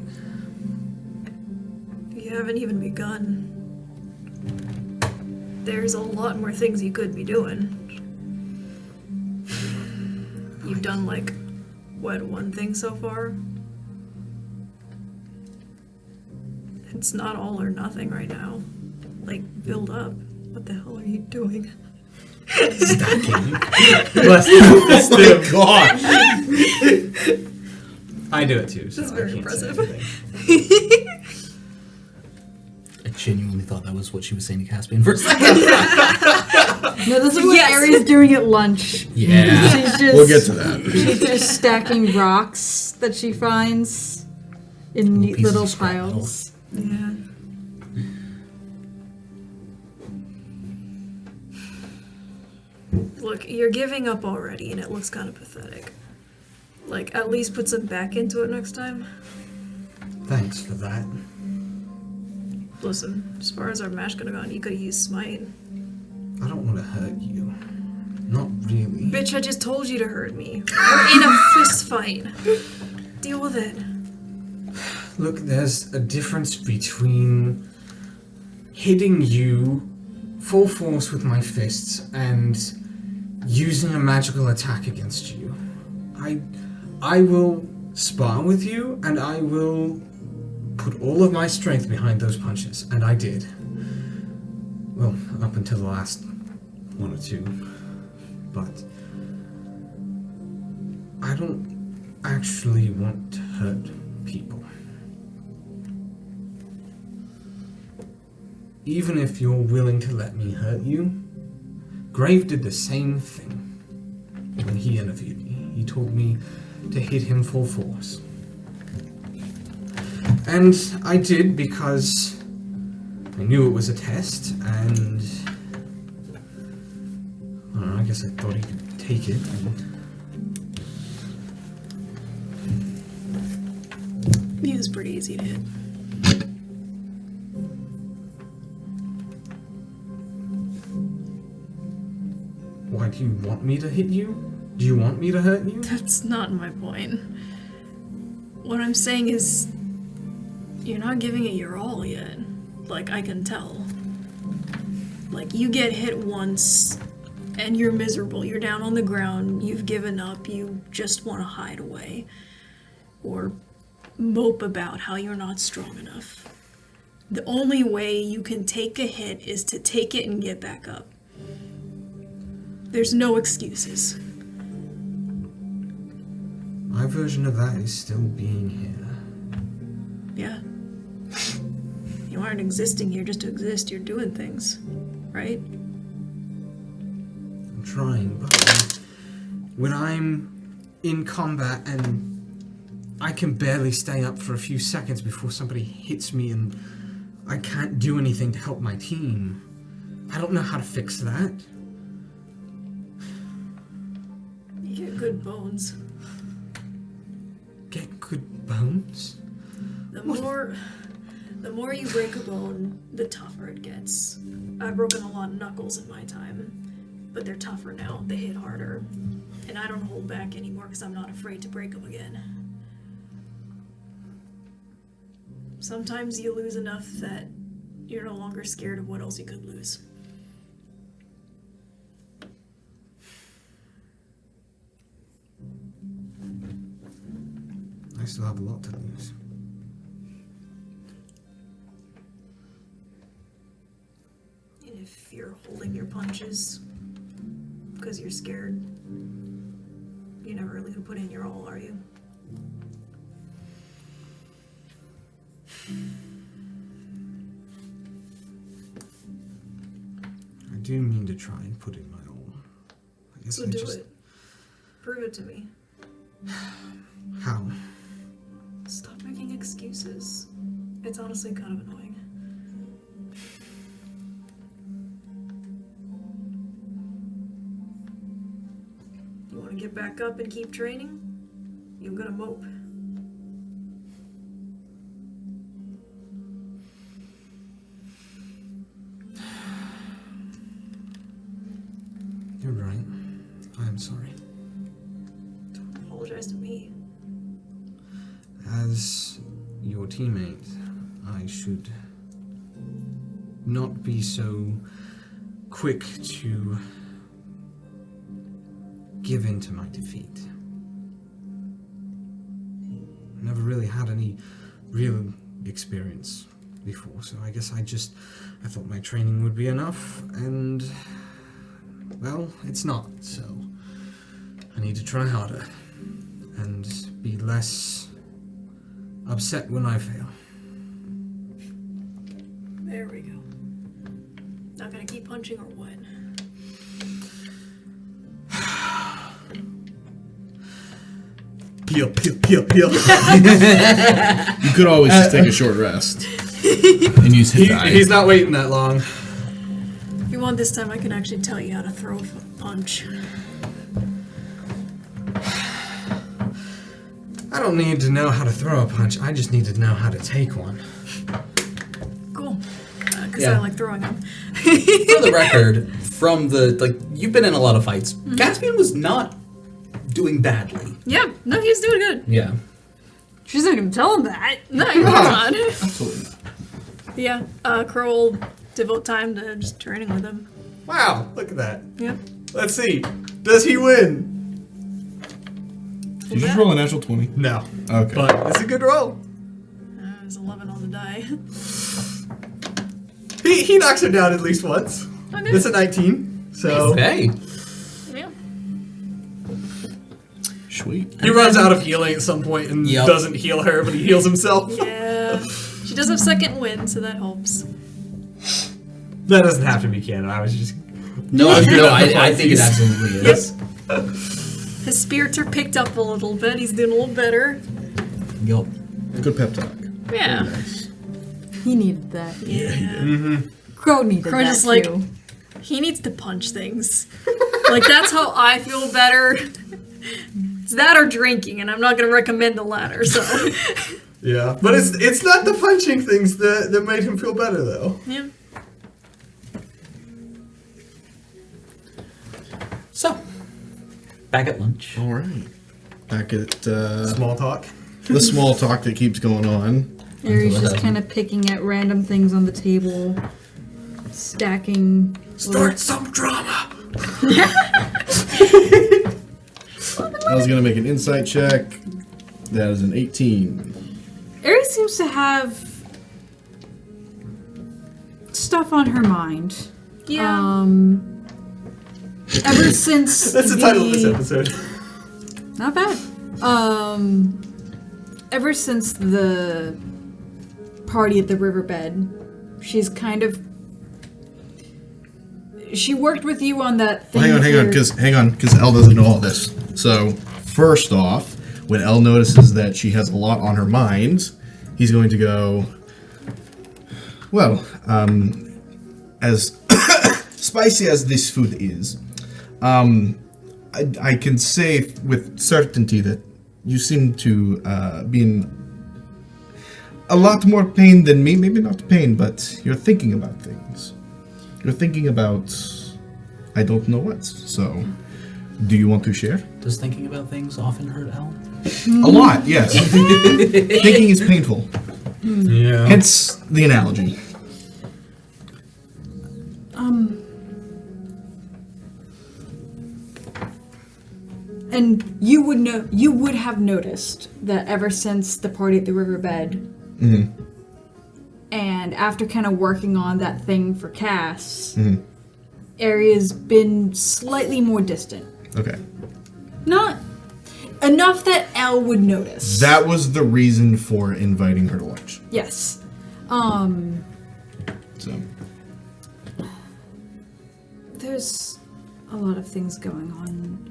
You haven't even begun. There's a lot more things you could be doing. You've done, like, what, one thing so far? It's not all or nothing right now. Like, build up. What the hell are you doing? Stacking. Oh my god! I do it too, so That's I very can't say impressive. anything. I genuinely thought that was what she was saying to Caspian for a second. No, this is what Yes. Ari's doing at lunch. Yeah. She's just, We'll get to that. She's just stacking rocks that she finds in neat pieces little of scrap metal. piles. Yeah. Look, you're giving up already, and it looks kind of pathetic. Like, at least put some back into it next time. Thanks for that. Listen, as far as our match could have gone, you could have used Smite. I don't want to hurt you. Not really. Bitch, I just told you to hurt me. We're in a fist fight. Deal with it. Look, there's a difference between hitting you full force with my fists and using a magical attack against you. I will spar with you, and I will put all of my strength behind those punches, and I did. Well, up until the last one or two. But I don't actually want to hurt people. Even if you're willing to let me hurt you, Grave did the same thing when he interviewed me. He told me to hit him full force. And I did because I knew it was a test, and I don't know, I guess I thought he could take it. He was pretty easy to hit. Why do you want me to hit you? Do you want me to hurt you? That's not my point. What I'm saying is, you're not giving it your all yet. Like, I can tell. Like, you get hit once, and you're miserable. You're down on the ground, you've given up, you just want to hide away. Or mope about how you're not strong enough. The only way you can take a hit is to take it and get back up. There's no excuses. My version of that is still being here. Yeah. You aren't existing here just to exist, you're doing things, right? I'm trying, but when I'm in combat and I can barely stay up for a few seconds before somebody hits me and I can't do anything to help my team, I don't know how to fix that. You get good bones. Get good bones? The more you break a bone, the tougher it gets. I've broken a lot of knuckles in my time, but they're tougher now. They hit harder. And I don't hold back anymore because I'm not afraid to break them again. Sometimes you lose enough that you're no longer scared of what else you could lose. I still have a lot to lose. And if you're holding your punches because you're scared, you're never really gonna put in your all, are you? I do mean to try and put in my all. I guess So I do just... it. Prove it to me. How? Stop making excuses. It's honestly kind of annoying. You want to get back up and keep training? You're gonna mope. You're right. I am sorry. Don't apologize to me. As your teammate, I should not be so quick to give in to my defeat. I never really had any real experience before, so I guess I thought my training would be enough, and well, it's not, so I need to try harder and be less upset when I fail. There we go. Not gonna keep punching or what? Peel, peel, peel, peel. You could always just take a short rest and use hit die. He's not waiting that long. If you want this time, I can actually tell you how to throw a punch. I don't need to know how to throw a punch, I just need to know how to take one. Cool. Because Yeah. I like throwing them. For the record, from the you've been in a lot of fights. Caspian was not doing badly. Yeah, no, he's doing good. Yeah. She's not gonna tell him that. No, you're not. Absolutely. Yeah, Crow will devote time to just training with him. Wow, look at that. Yep. Let's see. Does he win? Did you just roll a natural 20? No. Okay. But it's a good roll. It was 11 on the die. He knocks her down at least once. Okay. It's a 19. So Okay. Yeah. Sweet. he runs out of healing at some point and Yep. doesn't heal her, but he heals himself. Yeah. She does have second wind, so that helps. That doesn't have to be canon. I was just... No, I think it Yes. absolutely is. His spirits are picked up a little bit. He's doing a little better. Yup. Good pep talk. Yeah. Nice. He needed that. Yeah. Crow needed Crow that just like, too. he needs to punch things. Like, that's how I feel better. It's that or drinking, and I'm not going to recommend the latter, so. Yeah. But it's not the punching things that made him feel better, though. Yeah. So, back at lunch. All right. Back at Small talk. the small talk that keeps going on. Aries Until just it kind of picking at random things on the table, stacking. Start some drama. I was going to make an insight check. That is an 18. Aries seems to have stuff on her mind. Yeah. Ever since That's the title of this episode. Not bad. Ever since the party at the riverbed, she's kind of. She worked with you on that thing. Well, hang on, because Elle doesn't know all this. So, first off, when Elle notices that she has a lot on her mind, he's going to go, well, as spicy as this food is, I can say with certainty that you seem to be in a lot more pain than me. Maybe not pain, but you're thinking about things. You're thinking about I don't know what. So, do you want to share? Does thinking about things often hurt Elle? A lot, yes. Thinking is painful. Yeah. Hence the analogy. And you would have noticed that ever since the party at the riverbed, and after kind of working on that thing for Cass, Aria's been slightly more distant. Okay. Not enough that Elle would notice. That was the reason for inviting her to lunch. Yes. So. There's a lot of things going on.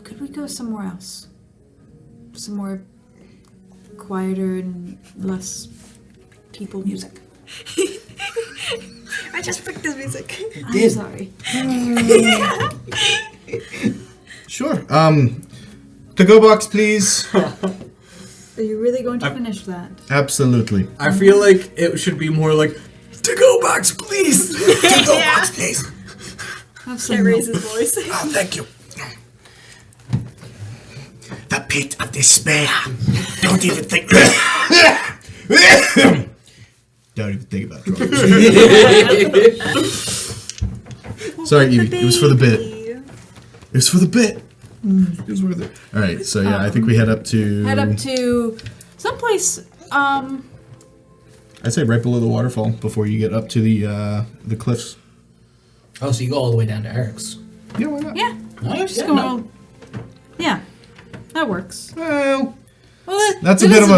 Could we go somewhere else? Somewhere quieter and less people music. I just picked this music. I'm sorry. Sure. To-go box, please. Are you really going to finish that? Absolutely. I feel like it should be more like, to-go box, please! To-go box, please! Have some Can't raise milk. his voice. Oh, thank you. The pit of despair. Don't even think. Don't even think about drugs. Sorry, Evie. It was for the bit. It was for the bit. It was worth it. All right, so yeah, I think we head up to. Head up to someplace. I'd say right below the waterfall before you get up to the cliffs. Oh, so you go all the way down to Eric's. Yeah, why not? Yeah. Nice. Just go. Yeah. That works. Well, Well, that's a bit of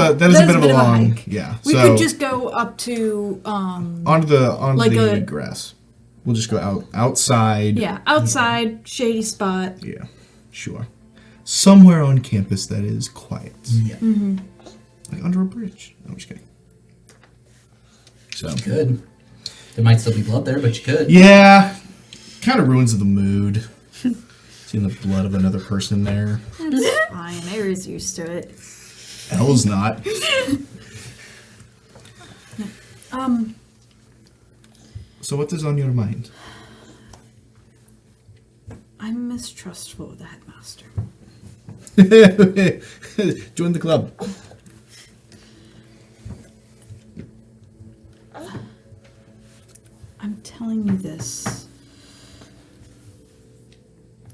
a long. hike. Yeah. We so could just go up to onto the like a- grass. We'll just go outside. outside shady spot. Yeah, sure. Somewhere on campus that is quiet. Yeah. Like under a bridge. No, I'm just kidding. So. You could. There might still be blood there, but you could. Yeah. Kind of ruins the mood. Seeing the blood of another person there. That's fine. Aria's used to it. Elle's not. So what is on your mind? I'm mistrustful of the headmaster. Join the club. I'm telling you this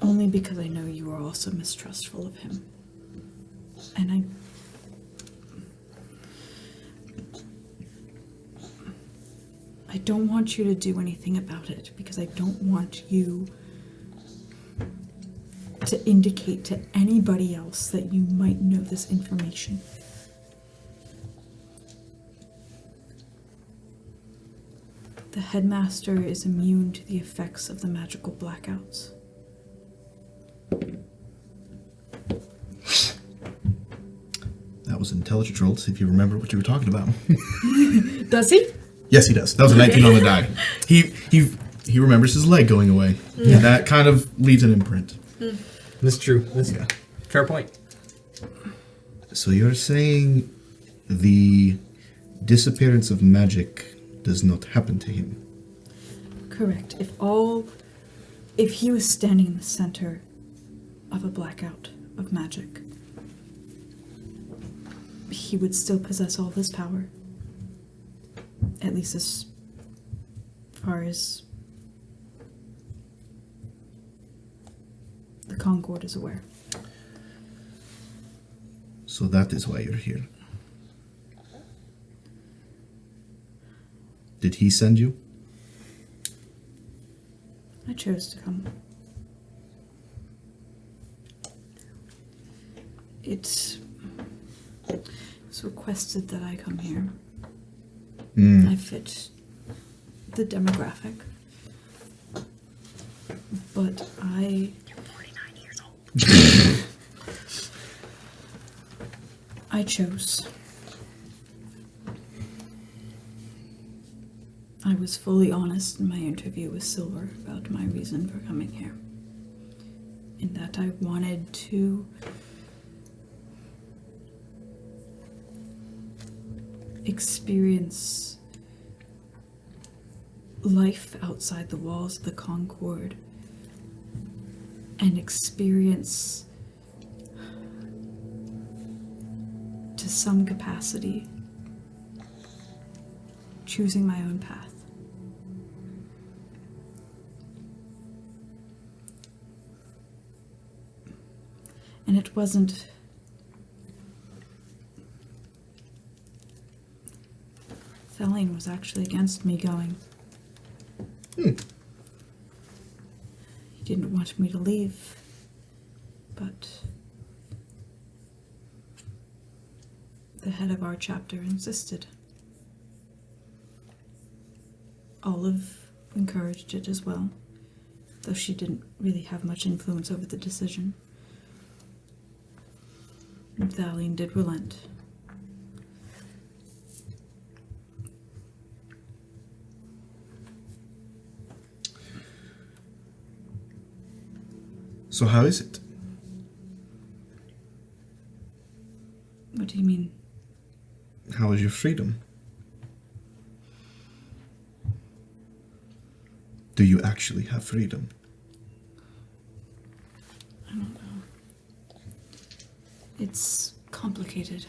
only because I know you are also mistrustful of him. And I don't want you to do anything about it because I don't want you to indicate to anybody else that you might know this information. The headmaster is immune to the effects of the magical blackouts. That was an intelligence roll to see if you remember what you were talking about. Does he? Yes, he does. That was a 19 on the die. He remembers his leg going away. And that kind of leaves an imprint. That's true. That's Yeah. fair point. So you're saying the disappearance of magic does not happen to him? Correct. If he was standing in the center of a blackout of magic, he would still possess all this power. At least as far as the Concord is aware. So that is why you're here. Did he send you? I chose to come. It was requested that I come here. I fit the demographic. But You're 49 years old. I chose. I was fully honest in my interview with Silver about my reason for coming here. In that I wanted to experience life outside the walls of the Concord and experience, to some capacity, choosing my own path. And it wasn't Thalion was actually against me going. He didn't want me to leave, but the head of our chapter insisted. Olive encouraged it as well, though she didn't really have much influence over the decision. And Thalion did relent. So how is it? What do you mean? How is your freedom? Do you actually have freedom? I don't know. It's complicated.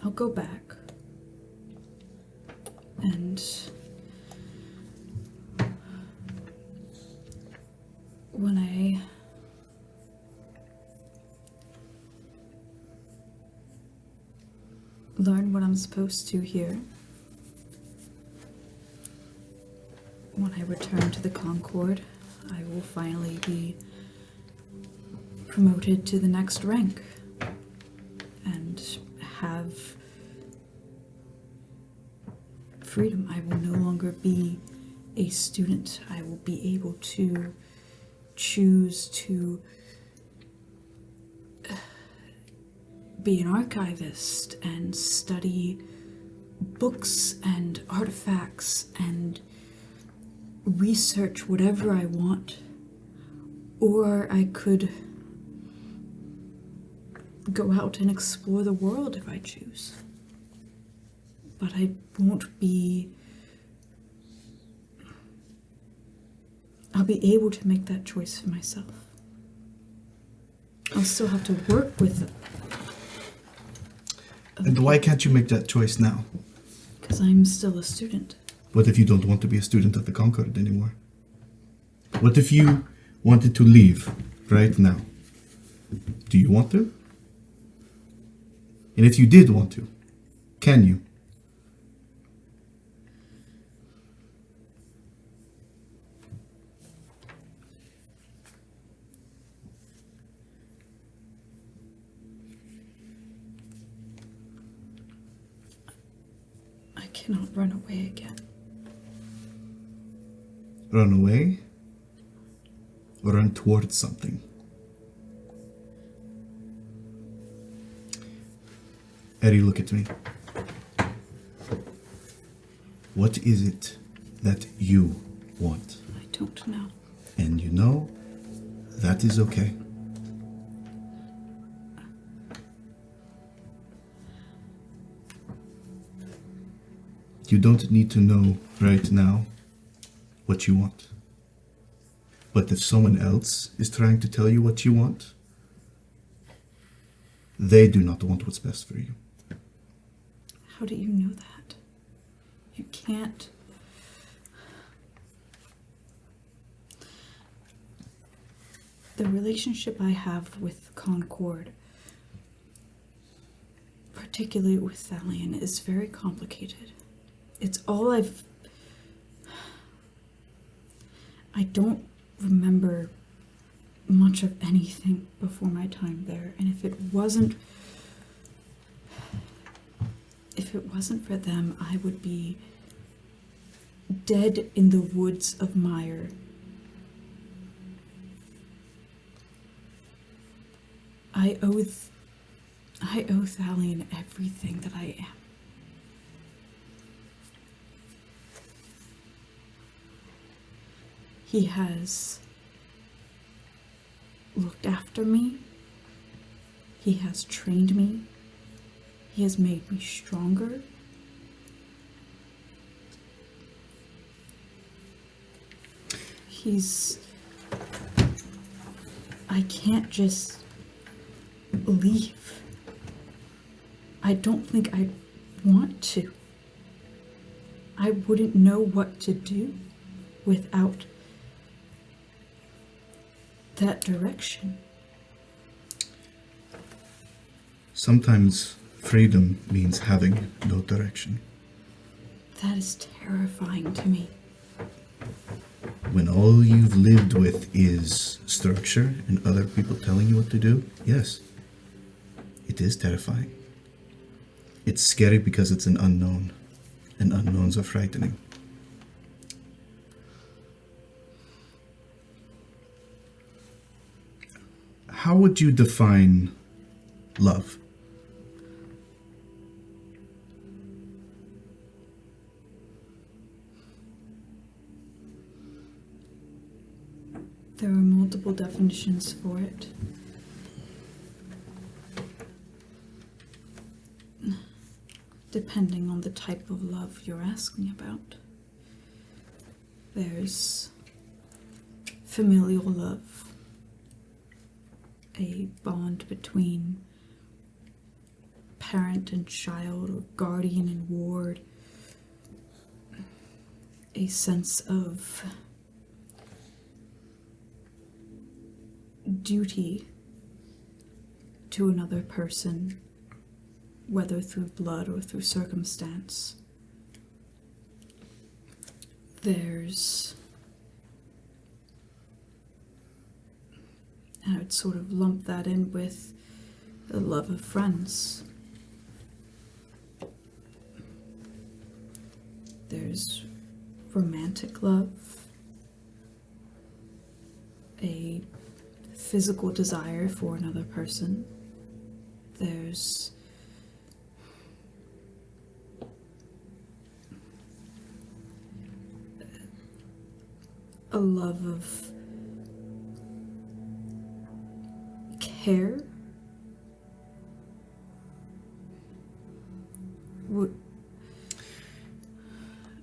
I'll go back and when I learn what I'm supposed to here, when I return to the Concord, I will finally be promoted to the next rank and have freedom. I will no longer be a student. I will be able to choose to be an archivist and study books and artifacts and research whatever I want. Or I could go out and explore the world if I choose. But I won't be... I'll be able to make that choice for myself. I'll still have to work with it. And why can't you make that choice now? Because I'm still a student. What if you don't want to be a student at the Concord anymore? What if you wanted to leave right now? Do you want to? And if you did want to, can you? I cannot run away again. Run away? Or run towards something? Eddie, look at me. What is it that you want? I don't know. And you know, that is okay. You don't need to know right now what you want. But if someone else is trying to tell you what you want, they do not want what's best for you. How do you know that? You can't... The relationship I have with Concord, particularly with Thalion, is very complicated. It's all I don't remember much of anything before my time there, and if it wasn't for them, I would be dead in the woods of mire. I owe Thalion everything that I am. He has looked after me. He has trained me. He has made me stronger. I can't just leave. I don't think I want to. I wouldn't know what to do without that direction. Sometimes freedom means having no direction. That is terrifying to me. When all you've lived with is structure and other people telling you what to do, yes, it is terrifying. It's scary because it's an unknown, and unknowns are frightening. How would you define love? There are multiple definitions for it. Depending on the type of love you're asking about. There's familial love, a bond between parent and child, or guardian and ward, a sense of duty to another person, whether through blood or through circumstance. There's, I would sort of lump that in with the love of friends. There's romantic love, a physical desire for another person. There's a love of care.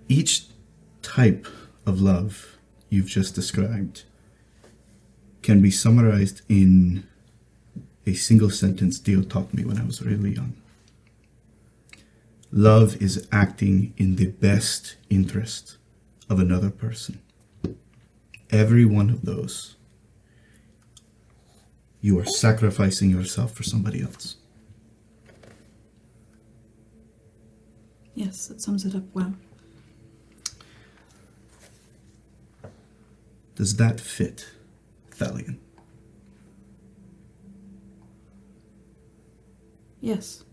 Each type of love you've just described can be summarized in a single sentence Dio taught me when I was really young. Love is acting in the best interest of another person. Every one of those, you are sacrificing yourself for somebody else. Yes, that sums it up well. Does that fit, Thalion? Yes.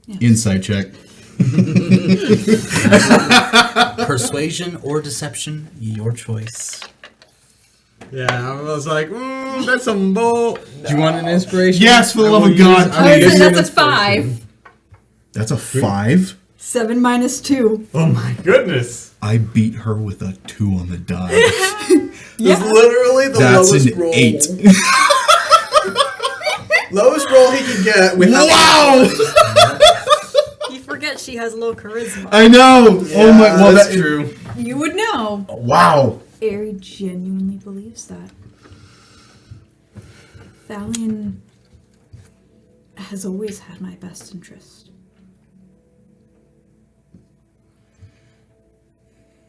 Yes. Inside check. Persuasion or deception, your choice. Yeah, I was like, that's some bull. Do you want an inspiration? Yes, for the I love will of God. use- I will I would use say an that's a inspiration. 5. That's a 5? 7 minus 2. Oh my goodness. I beat her with a 2 on the die. Yeah. Literally the That's lowest an roll. 8. Lowest roll he could get without. Wow! You forget she has low charisma. I know. Oh my. Well, that's that true. You would know. Wow. Aerie genuinely believes that. Thalion has always had my best interest.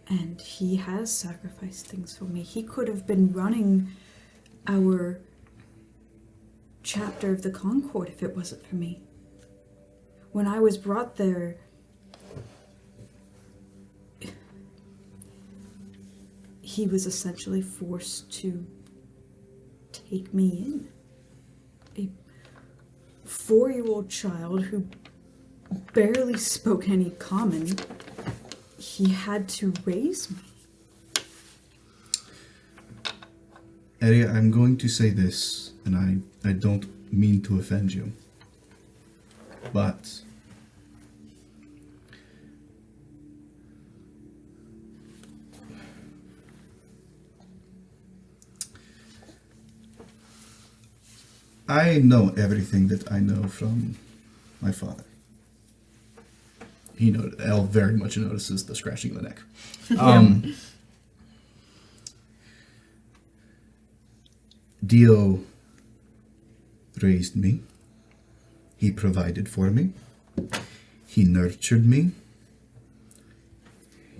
And he has sacrificed things for me. He could have been running our chapter of the Concord if it wasn't for me. When I was brought there, he was essentially forced to take me in. A 4-year-old child who barely spoke any common, he had to raise me. Eria, I'm going to say this, and I don't mean to offend you, but I know everything that I know from my father. El very much notices the scratching of the neck. Dio raised me. He provided for me. He nurtured me.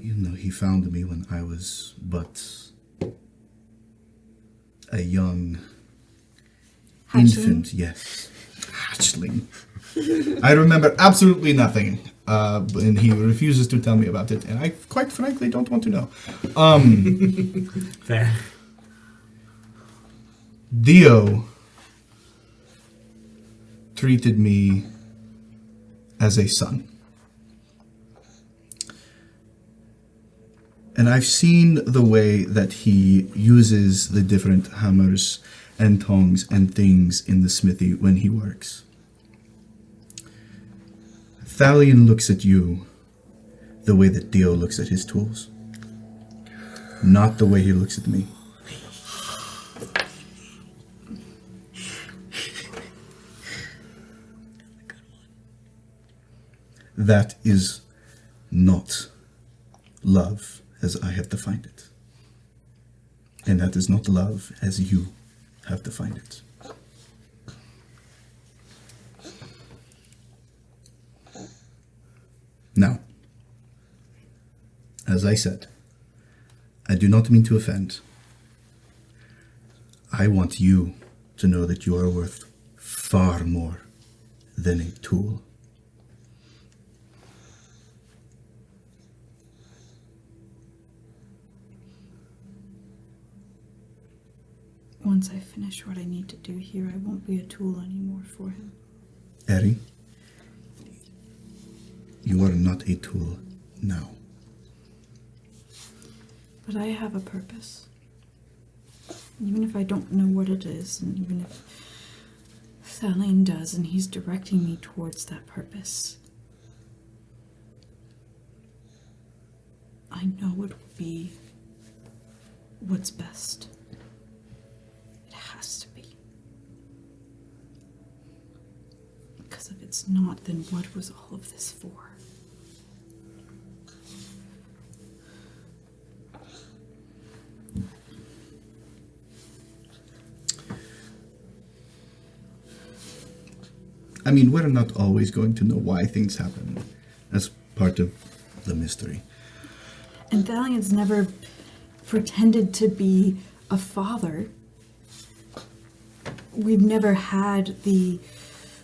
He found me when I was but a young infant. Yes. Hatchling. I remember absolutely nothing. And he refuses to tell me about it, and I quite frankly don't want to know. Fair. Dio treated me as a son. And I've seen the way that he uses the different hammers and tongs and things in the smithy when he works. Thalion looks at you the way that Dio looks at his tools. Not the way he looks at me. That is not love as I have defined it. And that is not love as you have defined it. Now, as I said, I do not mean to offend. I want you to know that you are worth far more than a tool. Once I finish what I need to do here, I won't be a tool anymore for him. Eri, you are not a tool now. But I have a purpose. Even if I don't know what it is, and even if Thalion does, and he's directing me towards that purpose, I know it will be what's best. It has to be. Because if it's not, then what was all of this for? I mean, we're not always going to know why things happen. That's part of the mystery. And Thalion's never pretended to be a father. We've never had the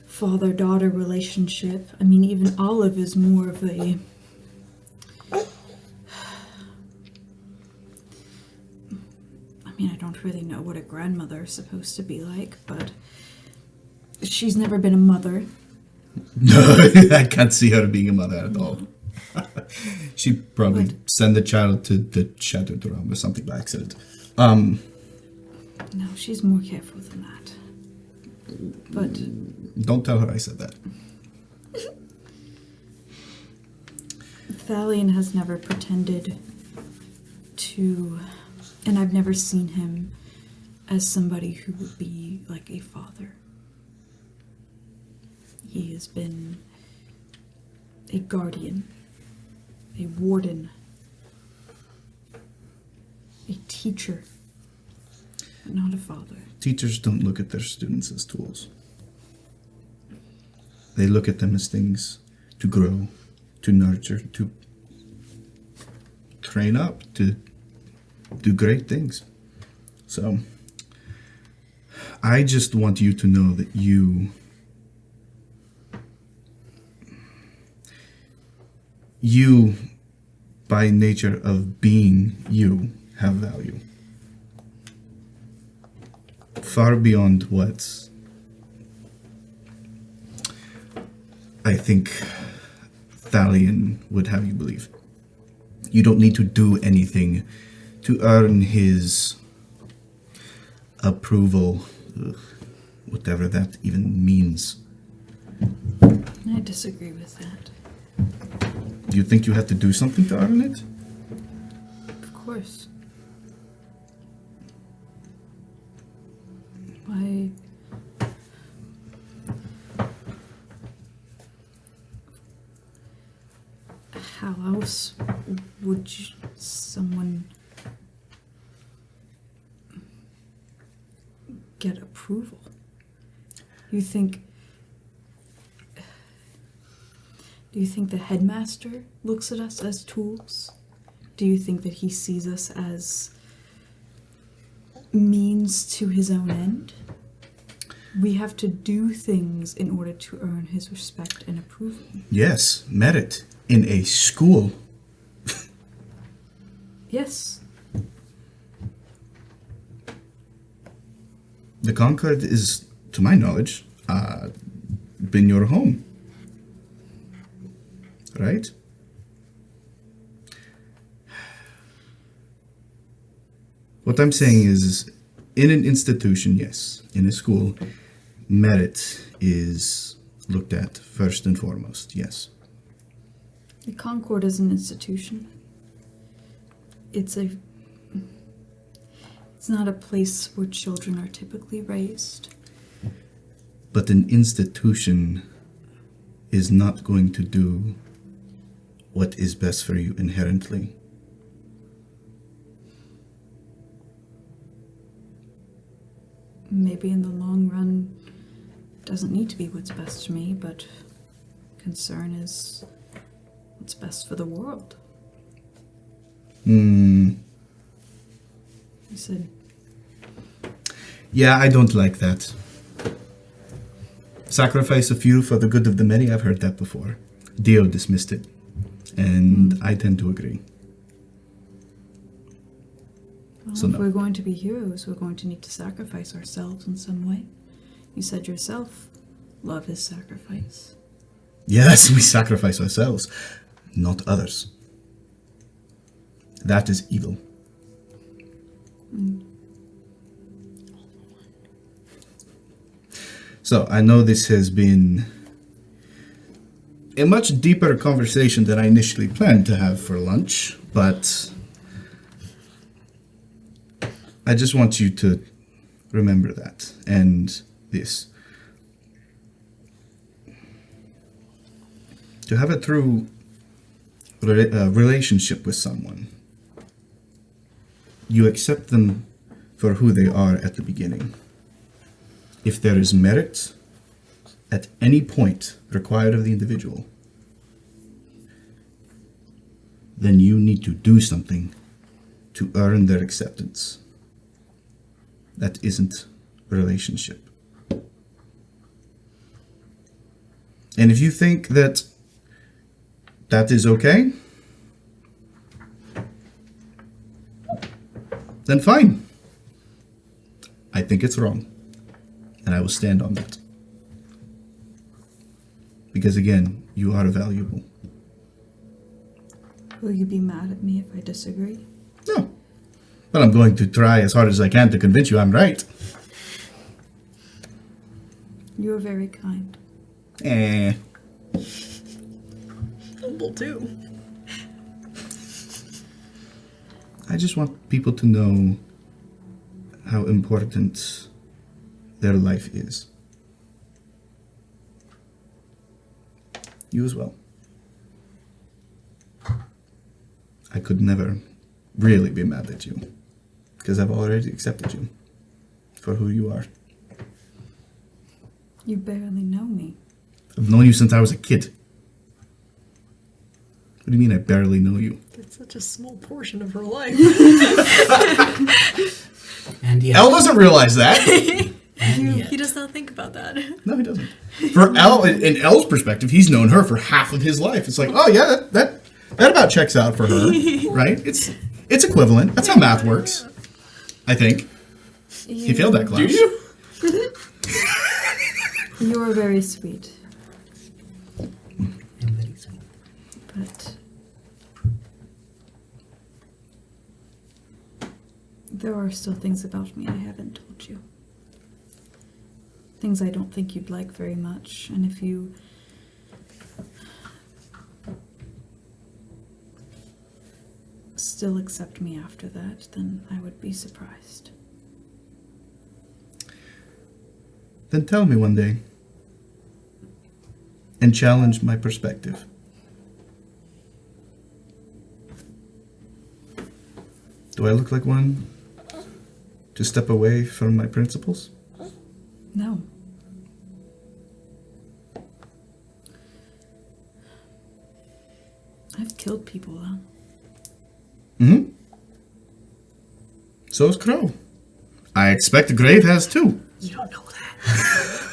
father-daughter relationship. I mean, even Olive is more of a... I mean, I don't really know what a grandmother is supposed to be like, but she's never been a mother. No, I can't see her being a mother at all. She'd probably send the child to the Shattered Realm or something by accident. No, she's more careful than that. But... Don't tell her I said that. Thalion has never pretended to... And I've never seen him as somebody who would be like a father. He has been a guardian, a warden, a teacher, but not a father. Teachers don't look at their students as tools. They look at them as things to grow, to nurture, to train up, to do great things. So, I just want you to know that you, by nature of being you, have value. Far beyond what I think Thalion would have you believe. You don't need to do anything to earn his approval, whatever that even means. I disagree with that. Do you think you have to do something to earn it? Of course. Why How else would someone get approval? Do you think the headmaster looks at us as tools? Do you think that he sees us as means to his own end? We have to do things in order to earn his respect and approval. Yes, merit in a school. Yes. The Concord is, to my knowledge, been your home. Right? What I'm saying is, in an institution, yes, in a school, merit is looked at first and foremost, yes. The Concord is an institution. It's not a place where children are typically raised. But an institution is not going to do what is best for you inherently. Maybe in the long run, it doesn't need to be what's best for me, but concern is what's best for the world. You said, Yeah, I don't like that. Sacrifice a few for the good of the many, I've heard that before. Dio dismissed it, and I tend to agree. well, So if no. we're going to be heroes, we're going to need to sacrifice ourselves in some way. You said yourself, love is sacrifice. Yes, we sacrifice ourselves, not others. That is evil. So, I know this has been a much deeper conversation than I initially planned to have for lunch, but I just want you to remember that and this. To have a true relationship with someone, you accept them for who they are at the beginning. If there is merit at any point required of the individual, then you need to do something to earn their acceptance. That isn't a relationship. And if you think that that is okay, then fine. I think it's wrong. And I will stand on that. Because again, you are valuable. Will you be mad at me if I disagree? No. But I'm going to try as hard as I can to convince you I'm right. You are very kind. Humble too. I just want people to know how important their life is. You as well. I could never really be mad at you, because I've already accepted you for who you are. You barely know me. I've known you since I was a kid. What do you mean I barely know you? It's such a small portion of her life. And yet, Elle doesn't realize that. and yet. He does not think about that. No, he doesn't. For Elle, in Elle's perspective, he's known her for half of his life. It's like, oh yeah, that about checks out for her, right? It's equivalent. That's how math works. I think. He failed that class. Do you? You are very sweet, And that he's- but there are still things about me I haven't told you. Things I don't think you'd like very much, and if you still accept me after that, then I would be surprised. Then tell me one day. And challenge my perspective. Do I look like one to step away from my principles? No. I've killed people, though. Mm-hmm. So is Crow. I expect Grave has too. You don't know that.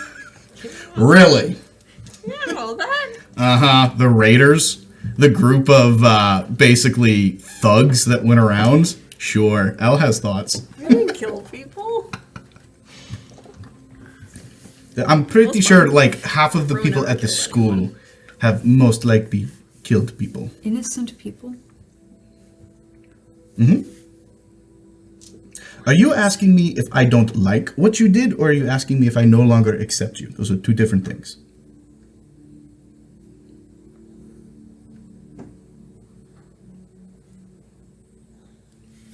Really? You don't know that. Uh-huh. The Raiders? The group of basically thugs that went around? Sure. Elle has thoughts. You didn't kill people. I'm pretty Most sure likely like half of the Crow people never at the killed school anyone. have most likely killed people. Innocent people? Mm-hmm. Are you asking me if I don't like what you did, or are you asking me if I no longer accept you? Those are two different things.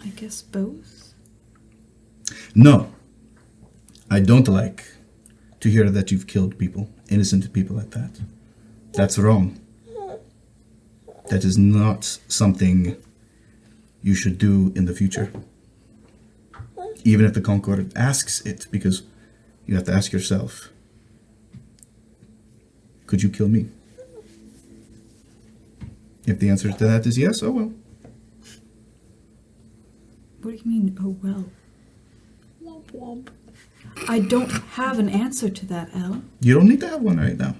I guess both. No. I don't like to hear that you've killed people, innocent people at that. That's wrong. That is not something you should do in the future. Even if the Concord asks it, because you have to ask yourself, could you kill me? If the answer to that is yes, oh well. What do you mean, oh well? Womp womp. I don't have an answer to that, Elle. You don't need to have one right now.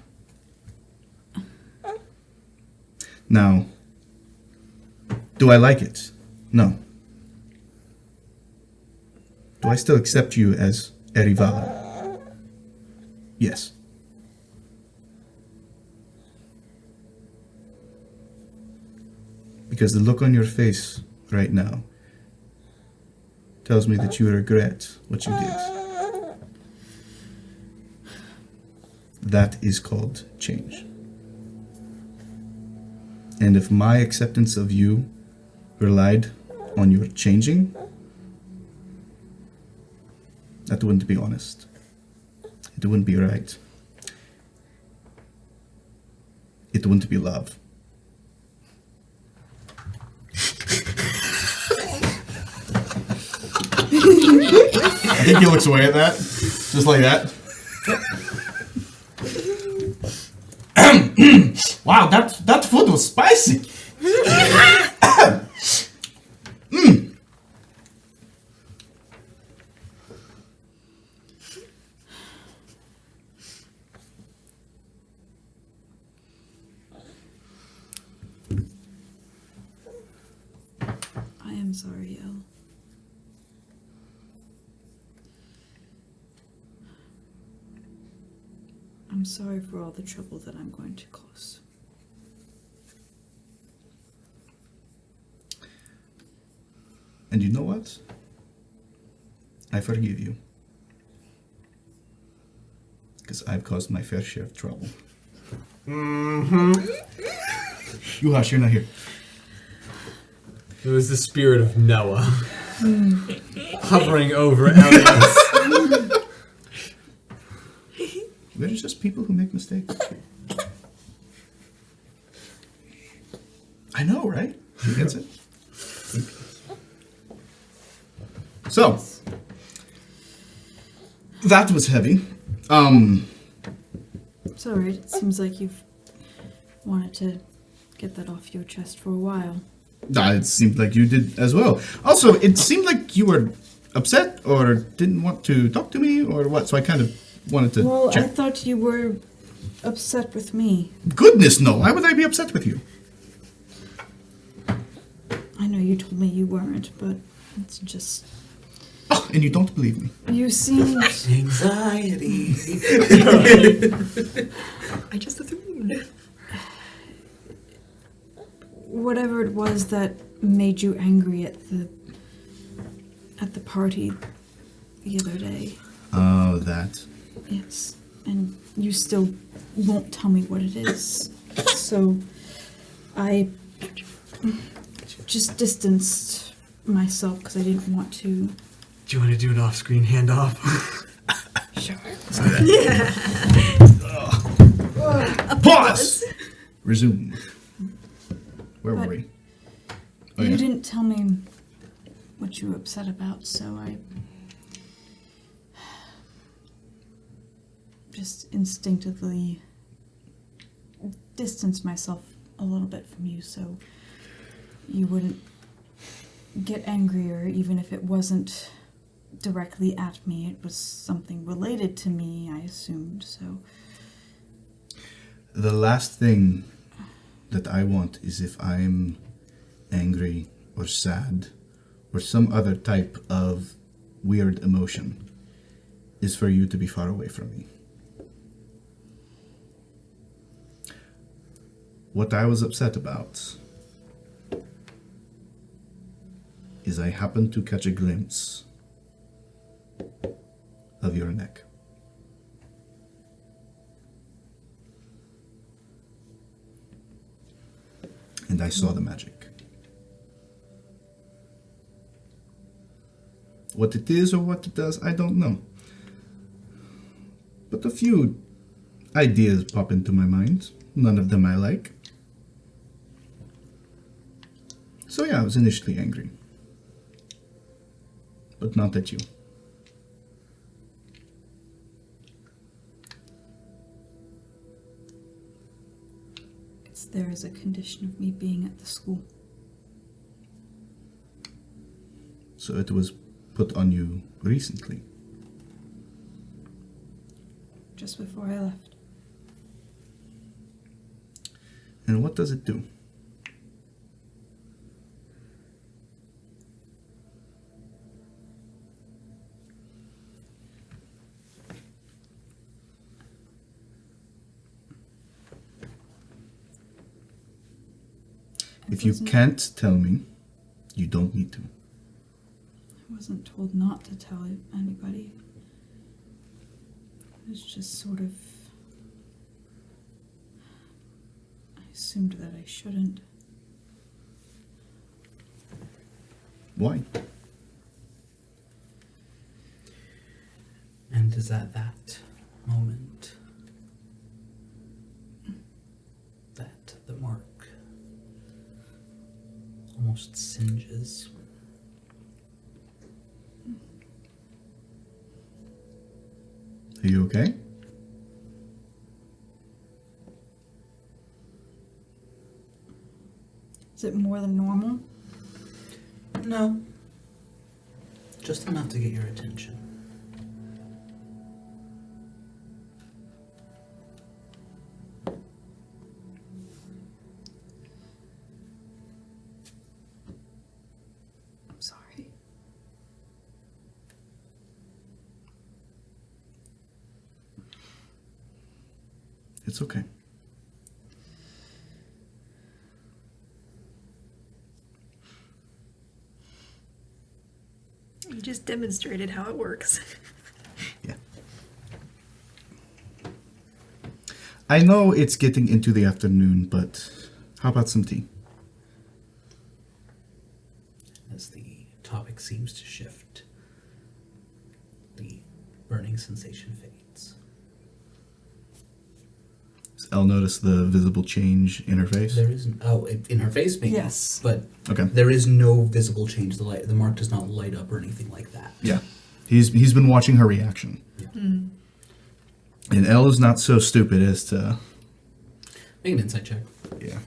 Now, do I like it? No. Do I still accept you as Erivala? Yes. Because the look on your face right now tells me that you regret what you did. That is called change. And if my acceptance of you relied on your changing, that wouldn't be honest. It wouldn't be right. It wouldn't be love. I think he looks away at that. Just like that. Wow, that food was spicy. I am sorry, Elle. I'm sorry for all the trouble that I'm going to cause. And you know what? I forgive you. Because I've caused my fair share of trouble. Mm-hmm. You hush, you're not here. It was the spirit of Noah hovering over Elias. We're just people who make mistakes. I know, right? She gets it. So, that was heavy. It's alright. It seems like you've wanted to get that off your chest for a while. It seemed like you did as well. Also, it seemed like you were upset or didn't want to talk to me or what, so I kind of wanted to Well, I check. thought you were upset with me. Goodness, no. Why would I be upset with you? I know you told me you weren't, but it's just... Oh, and you don't believe me. You seemed... Anxiety. I just assumed. Whatever it was that made you angry at the party the other day. Oh, that. Yes. And you still won't tell me what it is. So I just distanced myself because I didn't want to. Do you want to do an off-screen handoff? Sure. Pause! Resume. Where were But we? Oh, You yeah. didn't tell me what you were upset about, so I just instinctively distanced myself a little bit from you so you wouldn't get angrier, even if it wasn't directly at me. It was something related to me, I assumed, so. The last thing that I want is if I'm angry or sad or some other type of weird emotion is for you to be far away from me. What I was upset about is I happened to catch a glimpse of your neck. And I saw the magic. What it is or what it does, I don't know. But a few ideas pop into my mind. None of them I like. So yeah, I was initially angry. But not at you. It's there as a condition of me being at the school. So it was put on you recently. Just before I left. And what does it do? If you can't tell me, you don't need to. I wasn't told not to tell anybody. It was just sort of... I assumed that I shouldn't. Why? And is at that moment that the mark almost singes. Are you okay? Is it more than normal? No. Just enough to get your attention. I'm sorry. It's okay. You just demonstrated how it works. Yeah. I know it's getting into the afternoon, but how about some tea? As the topic seems to shift, the burning sensation fades. Does Elle notice the visible change in her face? There is in her face, maybe. Yes. But Okay. there is no visible change. The mark does not light up or anything like that. Yeah. He's been watching her reaction. Yeah. And Elle is not so stupid as to... Make an insight check. Yeah.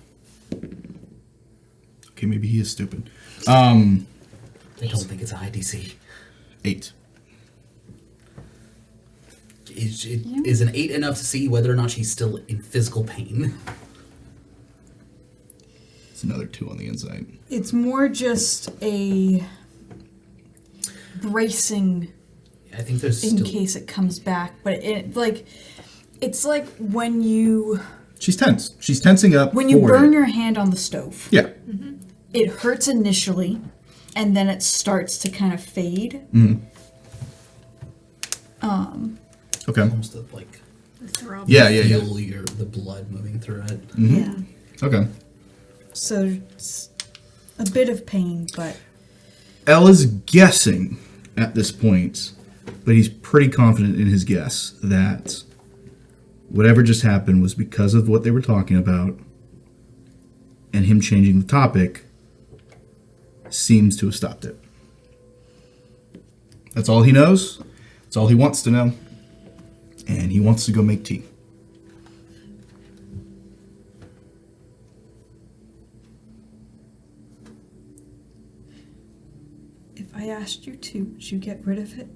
Okay, maybe he is stupid. I don't think it's a high DC. 8. Is an 8 enough to see whether or not she's still in physical pain? It's another 2 on the inside. It's more just a bracing I think there's in still... case it comes back, but it's like when you She's tense. She's tensing up when you for burn it. your hand on the stove. Yeah. It hurts initially, and then it starts to kind of fade. Okay. Almost like The throb. Yeah. feel the blood moving through it. Yeah. Okay. So it's a bit of pain, but Elle is guessing at this point, but he's pretty confident in his guess that whatever just happened was because of what they were talking about, and him changing the topic seems to have stopped it. That's all he knows. That's all he wants to know. And he wants to go make tea. If I asked you to, would you get rid of it?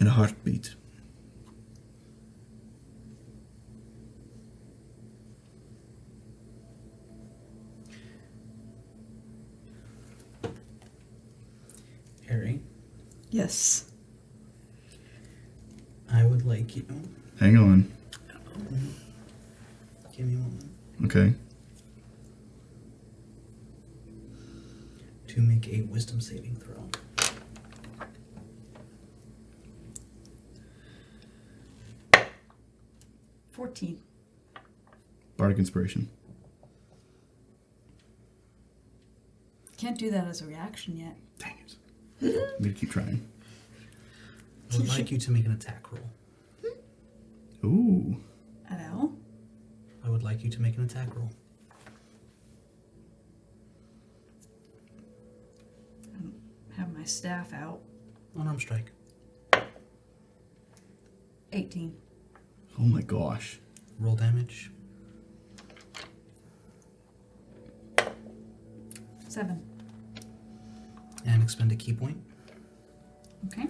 In a heartbeat. Harry, Yes. I would like you. Hang on. Give me a moment. Okay. To make a wisdom saving throw. $14. Bardic Inspiration. Can't do that as a reaction yet. Dang it. I'm going to keep trying. I would like you to make an attack roll. Ooh. At Al? I would like you to make an attack roll. Have my staff out. Unarmed strike. 18. Oh my gosh. Roll damage. 7. And expend a key point. Okay.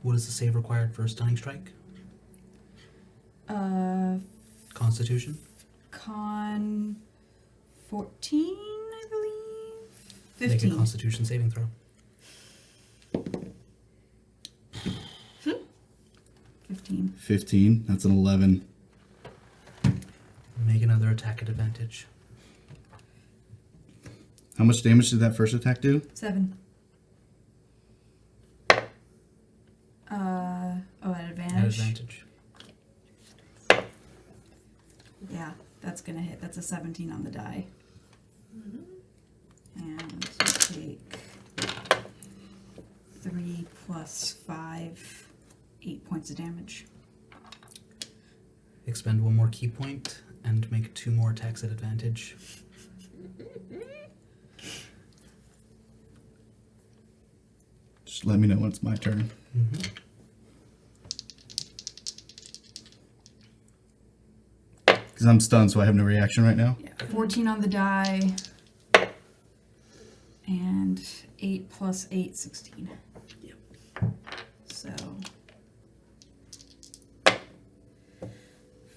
What is the save required for a stunning strike? Constitution? Con 14, I believe. 15. Make a Constitution saving throw. 15. 15. That's an 11. Make another attack at advantage. How much damage did that first attack do? 7. At advantage. At advantage. Yeah, that's gonna hit. That's a 17 on the die. And take 3 plus 5, 8 points of damage. Expend one more key point and make 2 more attacks at advantage. Just let me know when it's my turn. Because I'm stunned, so I have no reaction right now. Yeah, 14 on the die. And 8 plus 8, 16. Yep. So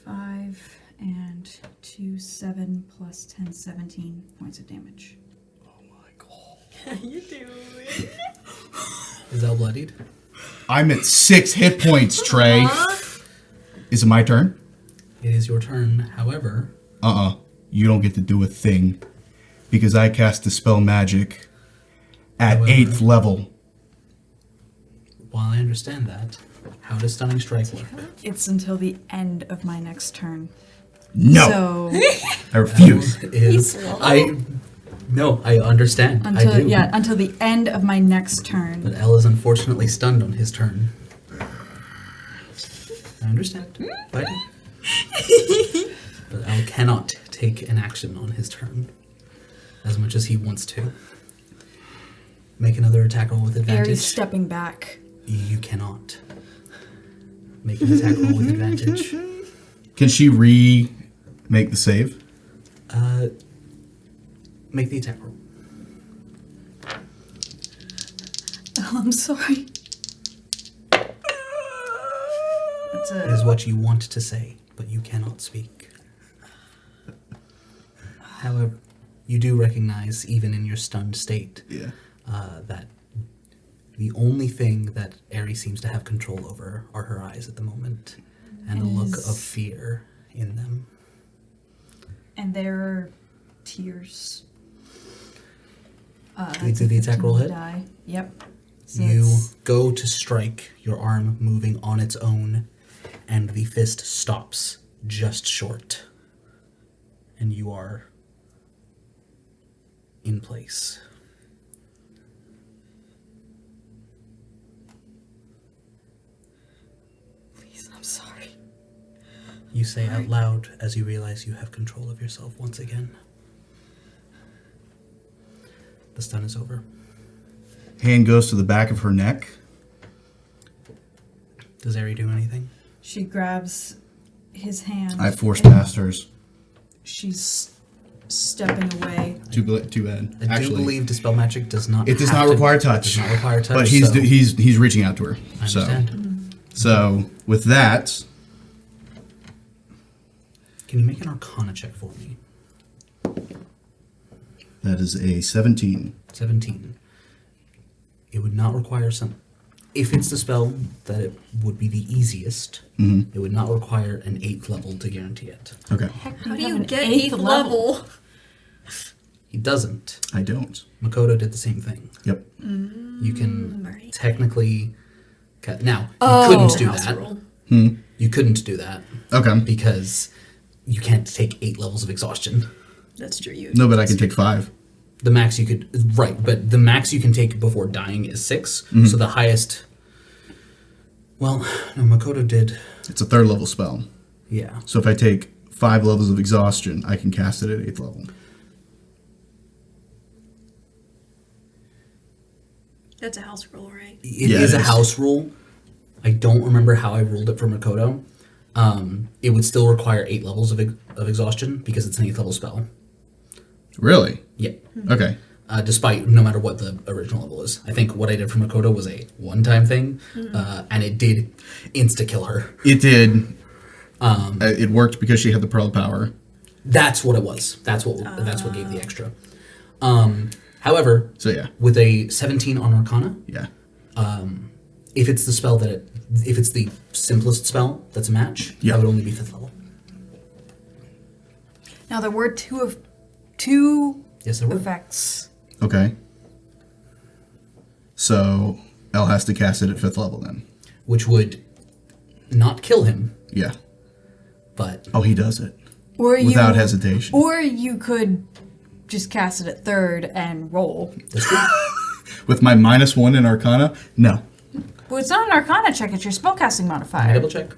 5 and 2, 7 plus 10, 17 points of damage. Oh my god. You do. Is Elle bloodied? I'm at 6 hit points, Trey. Is it my turn? It is your turn, however. You don't get to do a thing. Because I cast Dispel Magic at However. 8th level. While I understand that, how does Stunning Strike work? It's until the end of my next turn. No! So I refuse. No, I understand. until I do. until the end of my next turn. But Elle is unfortunately stunned on his turn. I understand. I do. But Elle cannot take an action on his turn. As much as he wants to. Make another attack roll with advantage. Aries stepping back. You cannot. Make an attack roll with advantage. Can she make the save? Make the attack roll. Oh, I'm sorry. That's It is what you want to say, but you cannot speak. However, you do recognize, even in your stunned state, that the only thing that Aerie seems to have control over are her eyes at the moment, and a look of fear in them. And there are tears. Do you do the attack roll hit? Die. Yep. So You it's- go to strike, your arm moving on its own, and the fist stops just short. And you are in place. Please, I'm sorry. You say out loud as you realize you have control of yourself once again. The stun is over. hand goes to the back of her neck. Does Ari do anything? She grabs his hand. I force and past hers. She's stepping away. Too bad. I do believe Dispel Magic does not. It does have not to- require It touch. does not require touch. But so he's reaching out to her. I understand. So with that, Can you make an Arcana check for me? that is a 17. 17. It would not require some. If it's the spell that it would be the easiest, it would not require an 8th level to guarantee it. Okay. How do have you an get 8th 8th level? He doesn't. I don't. Makoto did the same thing. Yep. You can right. technically. Now, you couldn't do House that. rule. You couldn't do that Okay. because you can't take 8 levels of exhaustion. That's true. You No, but I can take 5. The max you could. Right, but the max you can take before dying is 6. So the highest. Well, no, Makoto did. It's a 3rd level spell. Yeah. So if I take 5 levels of exhaustion, I can cast it at 8th level. That's a house rule, right? It Yeah, is it a is. house rule. I don't remember how I ruled it for Makoto. It would still require 8 levels of exhaustion because it's an 8th level spell. Really? Yeah. Okay. Despite no matter what the original level is. I think what I did for Makoto was a one-time thing, and it did insta-kill her. It did. It worked because she had the Pearl of Power. That's what it was. That's what gave the extra. However, So yeah. with a 17 on Arcana, Yeah. if it's the spell if it's the simplest spell that's a match, Yeah. that would only be 5th level. Now there were two Yes, there were. effects. Okay. So Elle has to cast it at 5th level then. Which would not kill him, Yeah. but Oh, he does it. Or Without hesitation. Or you could just cast it at 3rd and roll. that's true. With my -1 in Arcana? No. Well, it's not an Arcana check; it's your spellcasting Can I modifier. double check?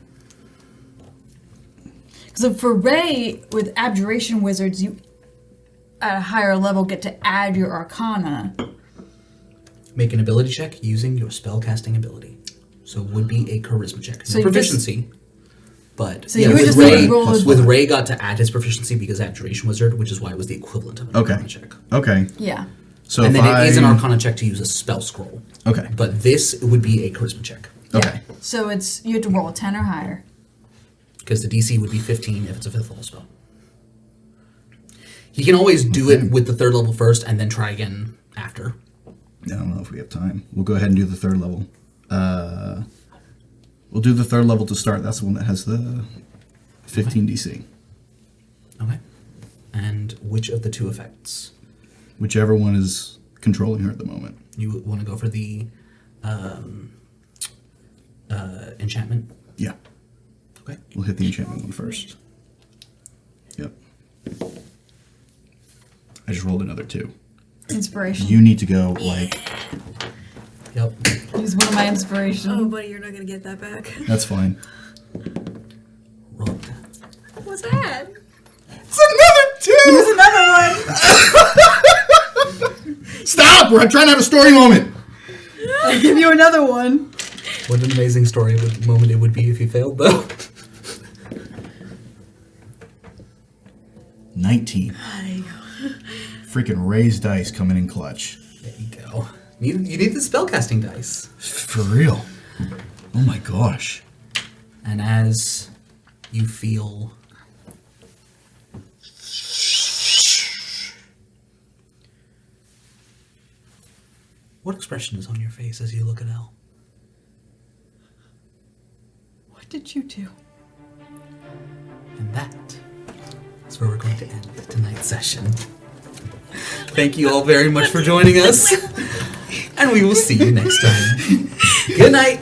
So for Ray, with Abjuration Wizards, you at a higher level get to add your Arcana. Make an ability check using your spellcasting ability. So it would be a charisma check. So No you just- proficiency. But So you would with just Ray, roll a- with Ray got to add his proficiency because Abjuration Wizard, which is why it was the equivalent of an Okay. Arcana check. Okay. Yeah. So And if then it is an I- Arcana check to use a spell scroll. Okay. But this would be a charisma check. Okay. Yeah. So you have to roll a 10 or higher. Because the DC would be 15 if it's a 5th level spell. He can always do it with the 3rd level first and then try again after. I don't know if we have time. We'll go ahead and do the 3rd level. We'll do the 3rd level to start. That's the one that has the 15 DC. Okay. And which of the 2 effects? Whichever one is controlling her at the moment. You want to go for the enchantment? Yeah. Okay. We'll hit the enchantment one first. Yep. I just rolled another 2. Inspiration. You need to go like Yep. Use one of my inspiration. Oh, buddy, you're not gonna get that back. that's fine. Roll. What's that? It's another 2. Stop! We're trying to have a story moment. I'll give you another one. What an amazing moment it would be if you failed, though. 19. There you go. Freaking raised dice coming in clutch. There you go. You need the spellcasting dice. For real. Oh my gosh. And as you feel what expression is on your face as you look at Elle? What did you do? And that is where we're going to end tonight's session. Thank you all very much for joining us. And we will see you next time. Good night.